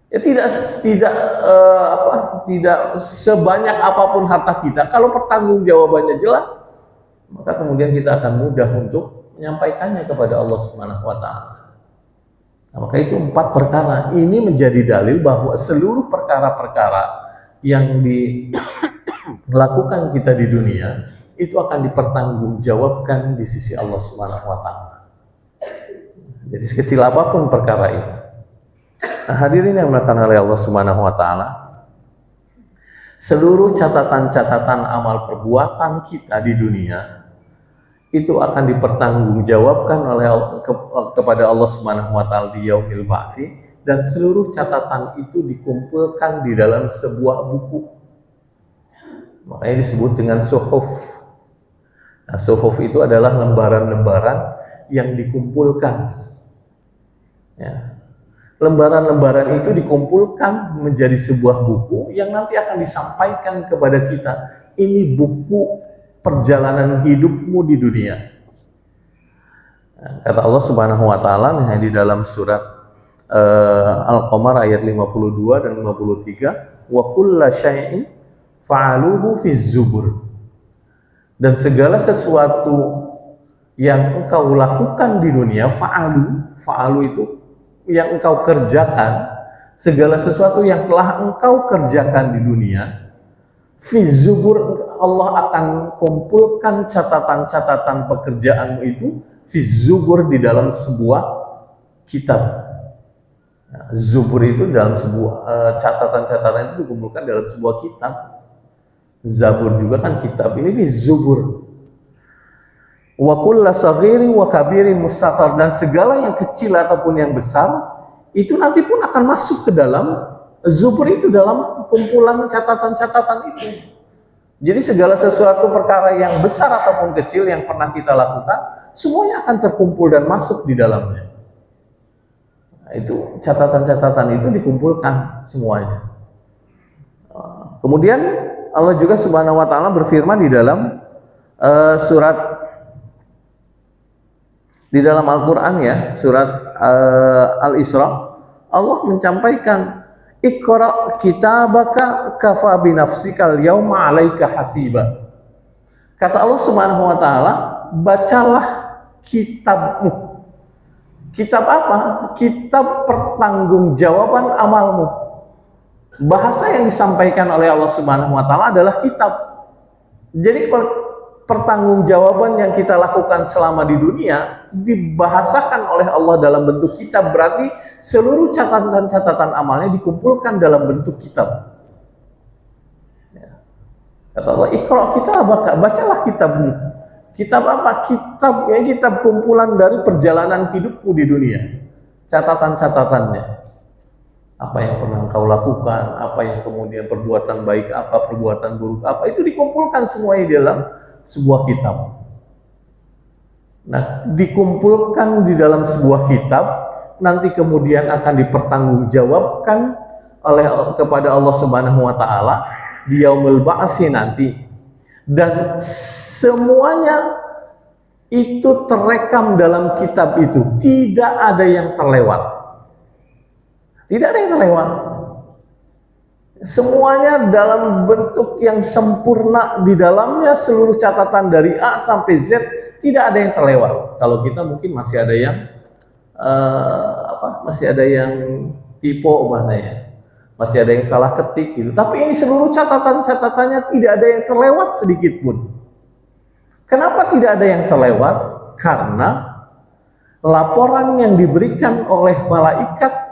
Ya, tidak sebanyak apapun harta kita, kalau pertanggungjawabannya jelas, maka kemudian kita akan mudah untuk menyampaikannya kepada Allah Subhanahu wa taala. Nah, maka itu 4 perkara ini menjadi dalil bahwa seluruh perkara-perkara yang dilakukan kita di dunia itu akan dipertanggungjawabkan di sisi Allah Subhanahu wa taala. Jadi sekecil apapun perkara itu. Nah, hadirin yang dimuliakan oleh Allah Subhanahu wa taala, seluruh catatan-catatan amal perbuatan kita di dunia itu akan dipertanggungjawabkan kepada Allah Subhanahu wa taala di yaumil ba'tsi, dan seluruh catatan itu dikumpulkan di dalam sebuah buku. Makanya disebut dengan suhuf. Nah, suhuf itu adalah lembaran-lembaran yang dikumpulkan. Ya. Lembaran-lembaran itu dikumpulkan menjadi sebuah buku yang nanti akan disampaikan kepada kita. Ini buku perjalanan hidupmu di dunia. Nah, kata Allah Subhanahu wa taala di dalam surat Al-Qamar ayat 52 dan 53, wa kulla syai'in fa'aluhu fi zubur. Dan segala sesuatu yang engkau lakukan di dunia, fa'alu itu yang engkau kerjakan, segala sesuatu yang telah engkau kerjakan di dunia, fi zubur, Allah akan kumpulkan catatan-catatan pekerjaanmu itu fi zubur, di dalam sebuah kitab. Nah, zubur itu dalam sebuah catatan-catatan itu dikumpulkan dalam sebuah kitab. Zabur juga kan kitab, ini fi zubur. Wa kulla saghiri wa kabiri mustatar, dan segala yang kecil ataupun yang besar itu nanti pun akan masuk ke dalam zubur itu, dalam kumpulan catatan-catatan itu. Jadi segala sesuatu perkara yang besar ataupun kecil yang pernah kita lakukan, semuanya akan terkumpul dan masuk di dalamnya. Nah, itu catatan-catatan itu dikumpulkan semuanya. Kemudian Allah juga Subhanahu wa taala berfirman di dalam di dalam Al-Quran, ya, surat Al-Isra, Allah menyampaikan, Iqra kitabaka kafa binafsikal yauma 'alaika hasiba. Kata Allah Subhanahu wa taala, bacalah kitabmu. Kitab apa? Kitab pertanggungjawaban amalmu. Bahasa yang disampaikan oleh Allah Subhanahu wa taala adalah kitab. Jadi pertanggungjawaban yang kita lakukan selama di dunia dibahasakan oleh Allah dalam bentuk kitab, berarti seluruh catatan-catatan amalnya dikumpulkan dalam bentuk kitab. Kata Allah, "Iqra kitabaka," bacalah kitabmu. Kitab apa? Kitab kumpulan dari perjalanan hidupmu di dunia. Catatan-catatannya. Apa yang pernah kau lakukan, apa yang kemudian perbuatan baik apa, perbuatan buruk apa, itu dikumpulkan semuanya di dalam sebuah kitab. Nah, dikumpulkan di dalam sebuah kitab, nanti kemudian akan dipertanggungjawabkan kepada Allah Subhanahu wa taala di yaumul ba'si nanti. Dan semuanya itu terekam dalam kitab itu, tidak ada yang terlewat. Tidak ada yang terlewat. Semuanya dalam bentuk yang sempurna, di dalamnya seluruh catatan dari A sampai Z, tidak ada yang terlewat. Kalau kita mungkin masih ada yang masih ada yang typo bahasanya, masih ada yang salah ketik gitu. Tapi ini seluruh catatannya tidak ada yang terlewat sedikit pun. Kenapa tidak ada yang terlewat? Karena laporan yang diberikan oleh malaikat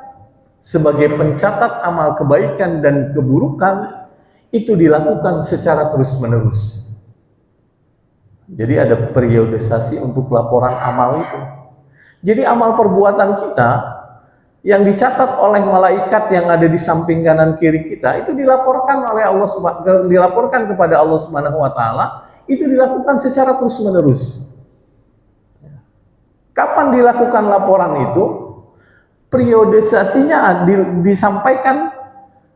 sebagai pencatat amal kebaikan dan keburukan itu dilakukan secara terus-menerus. Jadi ada periodisasi untuk laporan amal itu. Jadi amal perbuatan kita yang dicatat oleh malaikat yang ada di samping kanan kiri kita itu dilaporkan oleh Allah, dilaporkan kepada Allah Subhanahu wa taala, itu dilakukan secara terus-menerus. Kapan dilakukan laporan itu? Periodisasinya disampaikan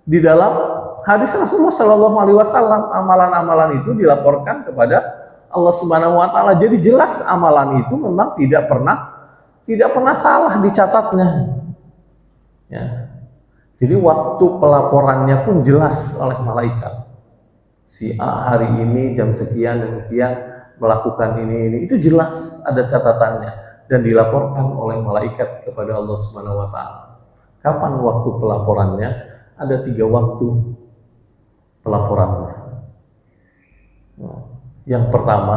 di dalam hadis Rasulullah Shallallahu Alaihi Wasallam. Amalan-amalan itu dilaporkan kepada Allah Subhanahu Wa Taala. Jadi jelas amalan itu memang tidak pernah salah dicatatnya. Ya. Jadi waktu pelaporannya pun jelas oleh malaikat. Si A hari ini jam sekian dan sekian melakukan ini itu jelas ada catatannya. Dan dilaporkan oleh malaikat kepada Allah Subhanahu wa taala. Kapan waktu pelaporannya? Ada 3 waktu pelaporannya. Yang pertama,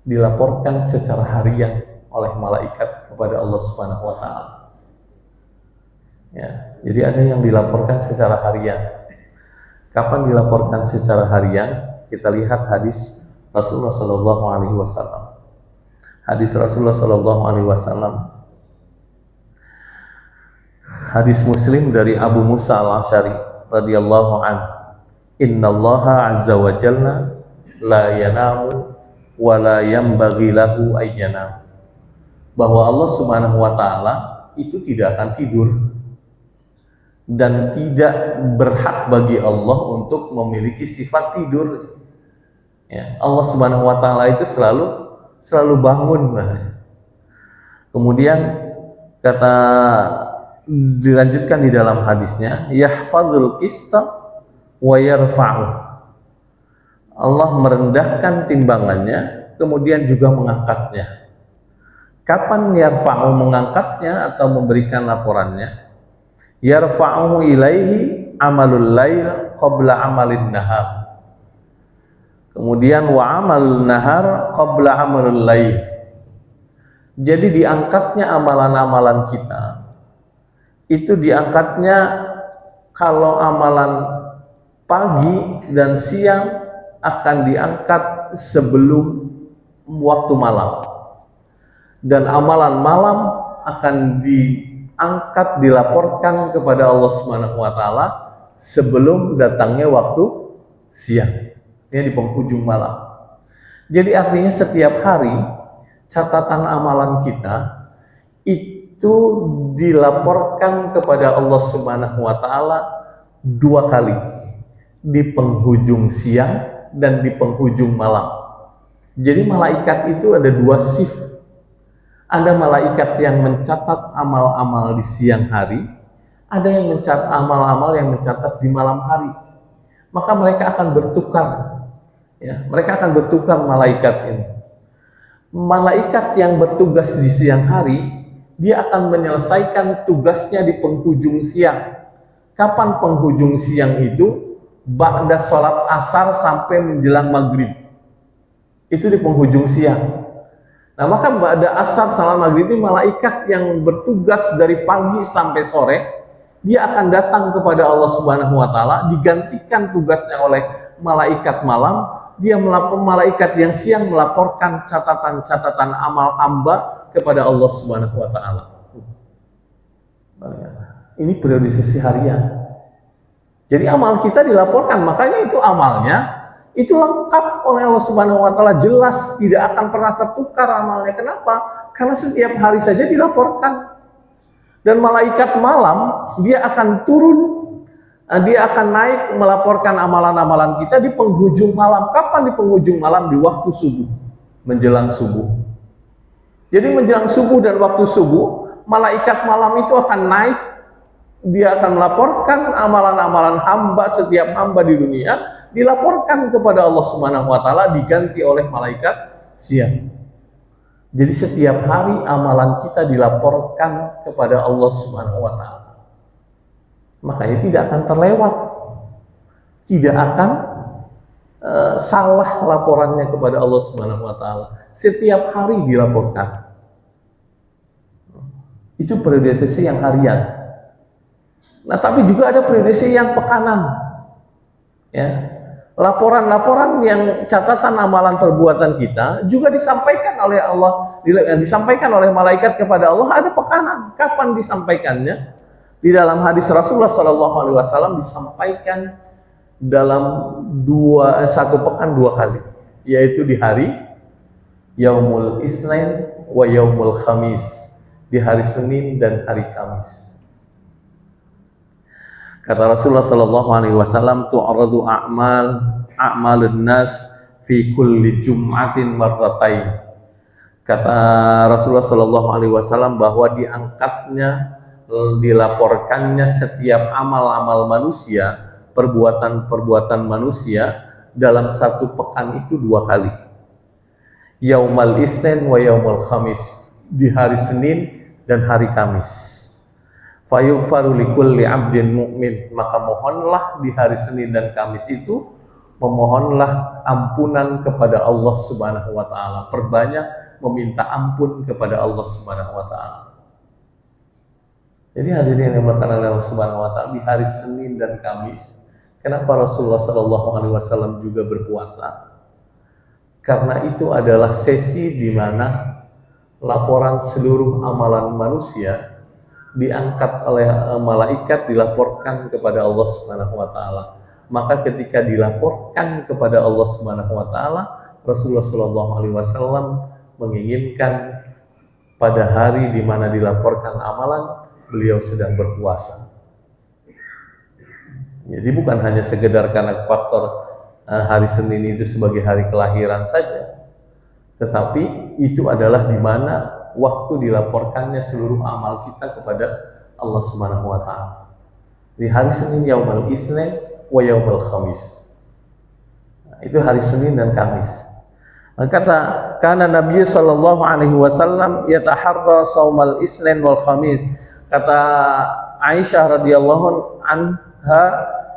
dilaporkan secara harian oleh malaikat kepada Allah Subhanahu wa taala. Ya, jadi ada yang dilaporkan secara harian. Kapan dilaporkan secara harian? Kita lihat hadis Rasulullah Shallallahu alaihi wasallam. Hadis Rasulullah Shallallahu Alaihi Wasallam, hadis Muslim dari Abu Musa al-Asy'ari radhiyallahu anhu, Innallaha azza wa jalla la yanamu wa la yanbaghi lahu ay yanam. Bahwa Allah Subhanahu wa taala itu tidak akan tidur dan tidak berhak bagi Allah untuk memiliki sifat tidur. Ya, Allah Subhanahu wa taala itu selalu bangun. Kemudian dilanjutkan di dalam hadisnya, yahfazul qista wa yarfa'u. Allah merendahkan timbangannya, kemudian juga mengangkatnya. Kapan yarfa'u mengangkatnya atau memberikan laporannya? Yarfa'u ilaihi amalul lail qabla amalin nahar. Kemudian wa amal nahar qabla amalul lail. Jadi diangkatnya amalan-amalan kita. Itu diangkatnya kalau amalan pagi dan siang akan diangkat sebelum waktu malam. Dan amalan malam akan diangkat, dilaporkan kepada Allah Subhanahu wa taala sebelum datangnya waktu siang. Di penghujung malam. Jadi artinya setiap hari catatan amalan kita itu dilaporkan kepada Allah Subhanahu wa taala 2 kali, di penghujung siang dan di penghujung malam. Jadi malaikat itu ada 2 shift. Ada malaikat yang mencatat amal-amal di siang hari, ada yang mencatat amal-amal yang mencatat di malam hari. Maka mereka akan bertukar. Ya, mereka akan bertukar malaikat ini. Malaikat yang bertugas di siang hari dia akan menyelesaikan tugasnya di penghujung siang. Kapan penghujung siang itu? Ba'da sholat asar sampai menjelang maghrib. Itu di penghujung siang. Nah, maka ba'da asar salat maghrib ini malaikat yang bertugas dari pagi sampai sore, dia akan datang kepada Allah Subhanahu wa taala, digantikan tugasnya oleh malaikat malam. Dia malaikat yang siang melaporkan catatan-catatan amal hamba kepada Allah Subhanahu wa taala. Ini periodisasi harian. Jadi amal kita dilaporkan, makanya itu amalnya itu lengkap oleh Allah Subhanahu wa taala, jelas, tidak akan pernah tertukar amalnya. Kenapa? Karena setiap hari saja dilaporkan. Dan malaikat malam dia akan turun, dia akan naik melaporkan amalan-amalan kita di penghujung malam. Kapan di penghujung malam? Di waktu subuh, menjelang subuh. Jadi menjelang subuh dan waktu subuh, malaikat malam itu akan naik. Dia akan melaporkan amalan-amalan hamba, setiap hamba di dunia dilaporkan kepada Allah Subhanahu wa taala, diganti oleh malaikat siang. Jadi setiap hari amalan kita dilaporkan kepada Allah Subhanahu wa taala. Makanya tidak akan terlewat. Tidak akan salah laporannya kepada Allah Subhanahu wa taala. Setiap hari dilaporkan. Itu periodisasi yang harian. Nah, tapi juga ada periodisasi yang pekanan. Ya. Laporan-laporan yang catatan amalan perbuatan kita juga disampaikan oleh Allah, disampaikan oleh malaikat kepada Allah, ada pekanan. Kapan disampaikannya? Di dalam hadis Rasulullah SAW disampaikan dalam satu pekan 2 kali, yaitu di hari Yaumul Isnain wa Yaumul Khamis, di hari Senin dan hari Kamis. Kata Rasulullah sallallahu alaihi wasallam, tu'radu a'malun nas fi kulli jum'atin marratain. Kata Rasulullah sallallahu alaihi wasallam bahwa diangkatnya, dilaporkannya setiap amal-amal manusia, perbuatan-perbuatan manusia dalam satu pekan itu 2 kali. Yaumal Isnin wa Yaumul Khamis, di hari Senin dan hari Kamis. Fayughfaru likulli 'abdin mu'min, maka mohonlah di hari Senin dan Kamis itu, memohonlah ampunan kepada Allah Subhanahu wa taala. Perbanyak meminta ampun kepada Allah Subhanahu wa taala. Jadi hadirin yang dimuliakan oleh Allah Subhanahu wa taala, di hari Senin dan Kamis, kenapa Rasulullah sallallahu alaihi wasallam juga berpuasa? Karena itu adalah sesi di mana laporan seluruh amalan manusia diangkat oleh malaikat, dilaporkan kepada Allah Subhanahu wa taala. Maka ketika dilaporkan kepada Allah Subhanahu wa taala, Rasulullah sallallahu alaihi wasallam menginginkan pada hari di mana dilaporkan amalan, beliau sedang berpuasa. Jadi bukan hanya sekedar karena faktor hari Senin itu sebagai hari kelahiran saja, tetapi itu adalah di mana waktu dilaporkannya seluruh amal kita kepada Allah Subhanahu wa taala. Di hari Senin Yaumul Isnin wa Yaumul Khamis. Nah, itu hari Senin dan Kamis. Kata kana Nabi sallallahu alaihi wasallam yataharra saumal Isnin wal Khamis. Kata Aisyah radhiyallahu anha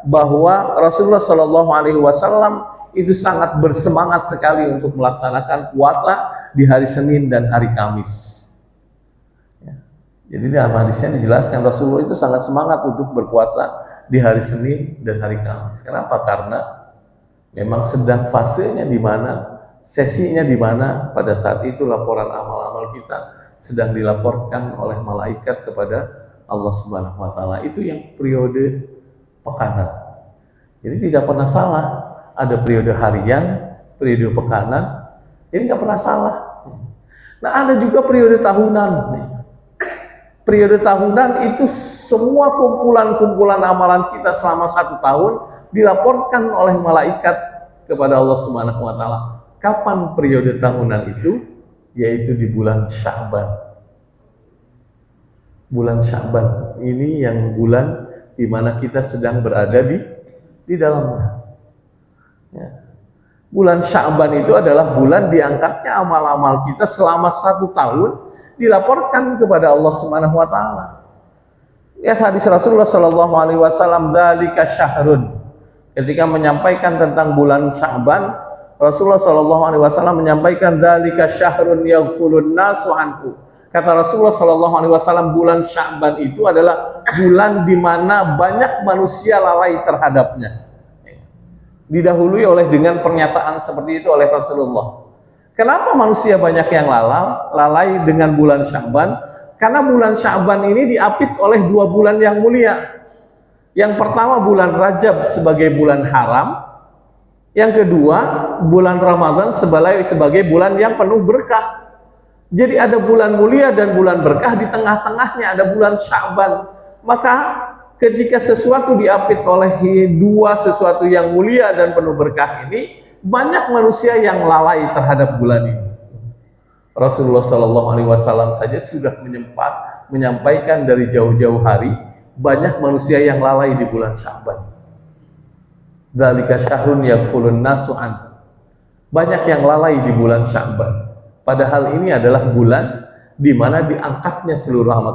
bahwa Rasulullah sallallahu alaihi wasallam itu sangat bersemangat sekali untuk melaksanakan puasa di hari Senin dan hari Kamis. Ya. Jadi dalam hadisnya dijelaskan Rasulullah itu sangat semangat untuk berpuasa di hari Senin dan hari Kamis. Kenapa? Karena memang sedang fasenya di mana, sesinya di mana pada saat itu laporan amal-amal kita sedang dilaporkan oleh malaikat kepada Allah Subhanahu wa taala. Itu yang periode pekanan. Jadi tidak pernah salah. Ada periode harian, periode pekanan, ini nggak pernah salah. Nah, ada juga periode tahunan. Periode tahunan itu semua kumpulan-kumpulan amalan kita selama 1 tahun dilaporkan oleh malaikat kepada Allah Subhanahu wa taala. Kapan periode tahunan itu? Yaitu di bulan Sya'ban. Bulan Sya'ban ini yang bulan di mana kita sedang berada di dalamnya. Ya. Bulan Sya'ban itu adalah bulan diangkatnya amal-amal kita selama 1 tahun, dilaporkan kepada Allah Subhanahu wa taala. Ya, hadis Rasulullah sallallahu alaihi wasallam, dzalika syahrun. Ketika menyampaikan tentang bulan Sya'ban, Rasulullah sallallahu alaihi wasallam menyampaikan dzalika syahrun yaghfulun nasu anhu. Kata Rasulullah sallallahu alaihi wasallam, bulan Sya'ban itu adalah bulan di mana banyak manusia lalai terhadapnya. Didahului oleh dengan pernyataan seperti itu oleh Rasulullah. Kenapa manusia banyak yang lalai dengan bulan Sya'ban? Karena bulan Sya'ban ini diapit oleh 2 bulan yang mulia. Yang pertama bulan Rajab sebagai bulan haram. Yang kedua bulan Ramadan sebagai bulan yang penuh berkah. Jadi ada bulan mulia dan bulan berkah, di tengah-tengahnya ada bulan Sya'ban. Maka ketika sesuatu diapit oleh 2 sesuatu yang mulia dan penuh berkah ini, banyak manusia yang lalai terhadap bulan ini. Rasulullah Shallallahu Alaihi Wasallam saja sudah menyampaikan dari jauh-jauh hari, banyak manusia yang lalai di bulan Sya'ban. Dzalika syahrun yaghfulun nasu an. Banyak yang lalai di bulan Sya'ban. Padahal ini adalah bulan di mana diangkatnya seluruh amal.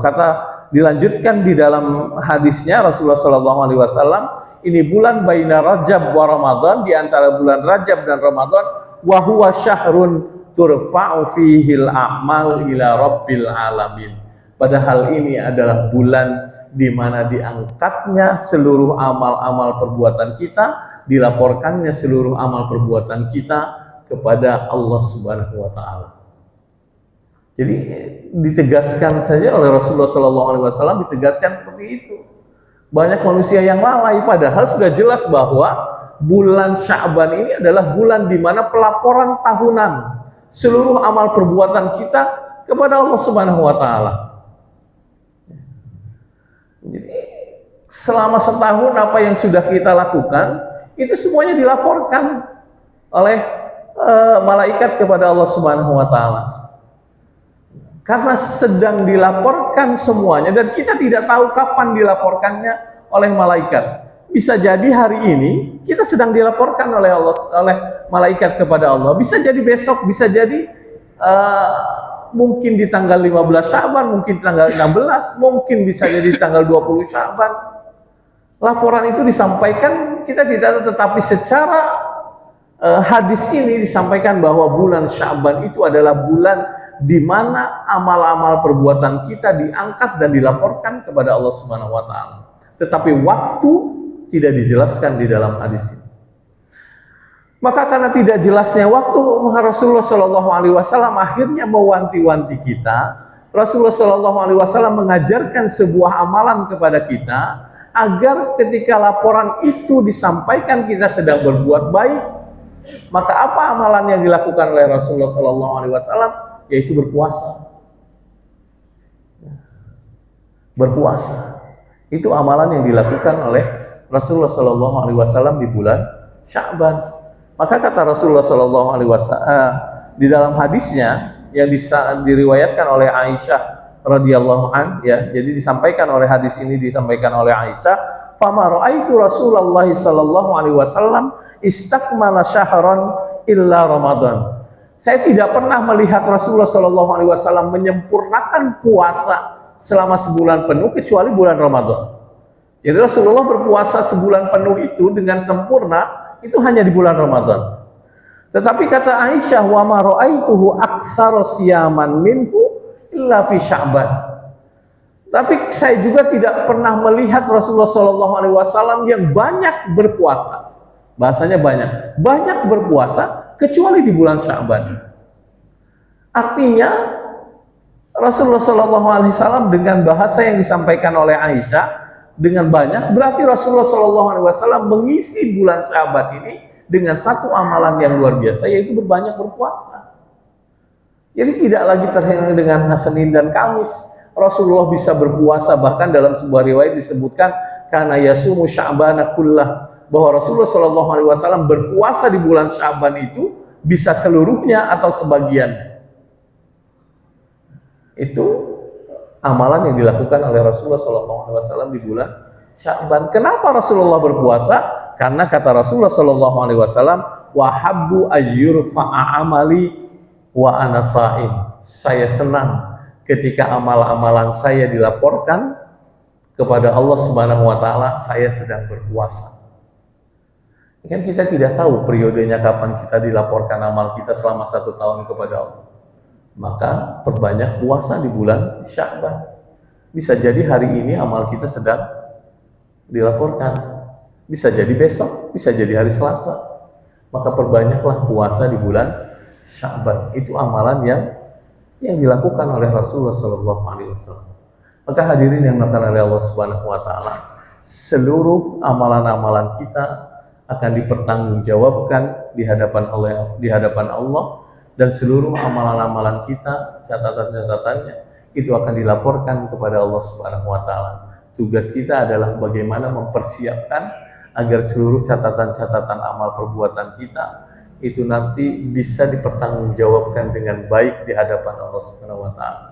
Dilanjutkan di dalam hadisnya Rasulullah Shallallahu Alaihi Wasallam, ini bulan baina Rajab wa Ramadan, di antara bulan Rajab dan Ramadan, wa huwa syahrun turfa'u fihil a'mal ila rabbil alamin. Padahal ini adalah bulan di mana diangkatnya seluruh amal-amal perbuatan kita, dilaporkannya seluruh amal perbuatan kita kepada Allah Subhanahu wa taala. Jadi ditegaskan saja oleh Rasulullah SAW, ditegaskan seperti itu. Banyak manusia yang lalai, padahal sudah jelas bahwa bulan Sya'ban ini adalah bulan di mana pelaporan tahunan seluruh amal perbuatan kita kepada Allah Subhanahu wa taala. Jadi selama setahun apa yang sudah kita lakukan itu semuanya dilaporkan oleh malaikat kepada Allah Subhanahu wa taala. Karena sedang dilaporkan semuanya dan kita tidak tahu kapan dilaporkannya oleh malaikat. Bisa jadi hari ini kita sedang dilaporkan oleh malaikat kepada Allah. Bisa jadi besok, bisa jadi mungkin di tanggal 15 Sya'ban, mungkin di tanggal 16, mungkin bisa jadi di tanggal 20 Sya'ban. Laporan itu disampaikan, kita tidak tahu, tetapi secara hadis ini disampaikan bahwa bulan Sya'ban itu adalah bulan di mana amal-amal perbuatan kita diangkat dan dilaporkan kepada Allah Subhanahu wa taala. Tetapi waktu tidak dijelaskan di dalam hadis ini. Maka karena tidak jelasnya waktu, Rasulullah Shallallahu Alaihi Wasallam akhirnya mewanti-wanti kita. Rasulullah Shallallahu Alaihi Wasallam mengajarkan sebuah amalan kepada kita agar ketika laporan itu disampaikan kita sedang berbuat baik, maka apa amalan yang dilakukan oleh Rasulullah Shallallahu Alaihi Wasallam? Yaitu berpuasa. Berpuasa itu amalan yang dilakukan oleh Rasulullah Shallallahu Alaihi Wasallam di bulan Sya'ban. Maka kata Rasulullah Shallallahu Alaihi Wasallam di dalam hadisnya yang diriwayatkan oleh Aisyah radhiyallahu an, ya, jadi disampaikan oleh hadis ini disampaikan oleh Aisyah, "Fama ra'aitu Rasulullah Shallallahu Alaihi Wasallam istakmala syahran illa Ramadan." Saya tidak pernah melihat Rasulullah Shallallahu Alaihi Wasallam menyempurnakan puasa selama sebulan penuh kecuali bulan Ramadan. Jadi Rasulullah berpuasa sebulan penuh itu dengan sempurna itu hanya di bulan Ramadan. Tetapi kata Aisyah, wa ma ra'aituhu aktsara siyaman minhu illa fi Sya'ban. Tapi saya juga tidak pernah melihat Rasulullah Shallallahu Alaihi Wasallam yang banyak berpuasa. Bahasanya banyak berpuasa kecuali di bulan Sya'ban. Artinya Rasulullah Shallallahu Alaihi Wasallam dengan bahasa yang disampaikan oleh Aisyah dengan banyak, berarti Rasulullah Shallallahu Alaihi Wasallam mengisi bulan Sya'ban ini dengan satu amalan yang luar biasa, yaitu berbanyak berpuasa. Jadi tidak lagi terhenti dengan Senin dan Kamis. Rasulullah bisa berpuasa, bahkan dalam sebuah riwayat disebutkan kana yasumu Sya'bana kullah, bahwa Rasulullah Shallallahu Alaihi Wasallam berpuasa di bulan Sya'ban itu bisa seluruhnya atau sebagian. Itu amalan yang dilakukan oleh Rasulullah SAW di bulan Sya'ban. Kenapa Rasulullah berpuasa? Karena kata Rasulullah sallallahu alaihi wasallam, wa habbu ayyurfa'a amali wa ana sha'im. Saya senang ketika amal-amalan saya dilaporkan kepada Allah Subhanahu wa taala saya sedang berpuasa. Kan kita tidak tahu periodenya kapan kita dilaporkan amal kita selama 1 tahun kepada Allah. Maka perbanyak puasa di bulan Sya'ban. Bisa jadi hari ini amal kita sedang dilaporkan. Bisa jadi besok, bisa jadi hari Selasa. Maka perbanyaklah puasa di bulan Sya'ban. Itu amalan yang dilakukan oleh Rasulullah sallallahu alaihi wasallam. Maka hadirin yang dimuliakan oleh Allah Subhanahu wa taala, seluruh amalan-amalan kita akan dipertanggungjawabkan di hadapan Allah dan seluruh amalan-amalan kita, catatan-catatannya itu akan dilaporkan kepada Allah Subhanahu wa taala. Tugas kita adalah bagaimana mempersiapkan agar seluruh catatan-catatan amal perbuatan kita itu nanti bisa dipertanggungjawabkan dengan baik di hadapan Allah Subhanahu wa taala.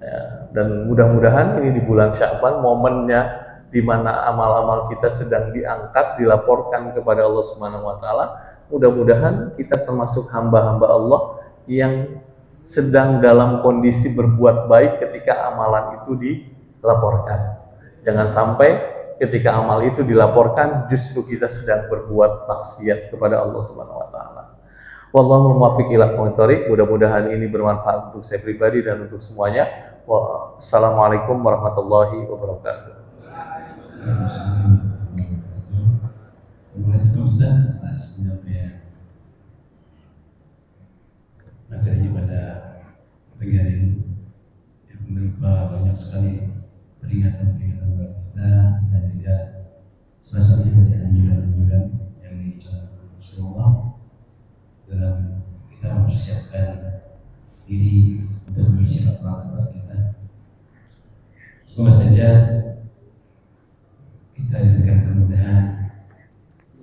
Ya, dan mudah-mudahan ini di bulan Sya'ban momennya di mana amal-amal kita sedang diangkat, dilaporkan kepada Allah Subhanahu wa taala. Mudah-mudahan kita termasuk hamba-hamba Allah yang sedang dalam kondisi berbuat baik ketika amalan itu dilaporkan. Jangan sampai ketika amal itu dilaporkan justru kita sedang berbuat maksiat kepada Allah Subhanahu wa taala. Wallahul muwaffiq ila aqwamit thoriq. Mudah-mudahan ini bermanfaat untuk saya pribadi dan untuk semuanya. Wassalamualaikum warahmatullahi wabarakatuh. Terima kasih Ustaz atas penyampaian materinya pada pagi hari ini yang berupa banyak sekali peringatan-peringatan buat kita dan juga salah satunya dari anjuran-anjuran yang dicantumkan Rasulullah dalam kita mempersiapkan diri untuk mengisi laporan kita. Semoga saja kita diberikan kemudahan,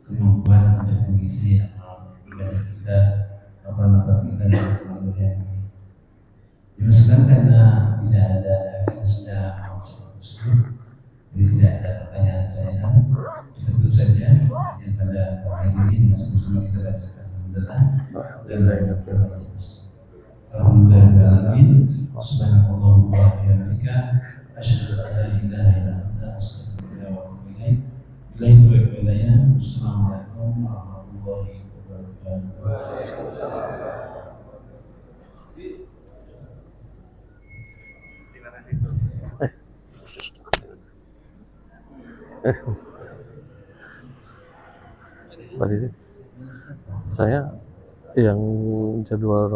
kemampuan untuk mengisi amal ibadah kita, laporan kita dan amal ibadah yang lain. Dimasukkan karena tidak ada, karena sudah amal tersebut, jadi tidak ada pertanyaan-pertanyaan. Kita tutup saja yang pada hari ini dengan sama-sama kita bacakan. Alhamdulillah dan banyak Alhamdulillahirrahmanirrahim. Subhanallah wa bihamdika asyhadu an la ilaha illa anta astaghfiruka wa atubu ilaik. Assalamualaikum warahmatullahi Saya yang jadwal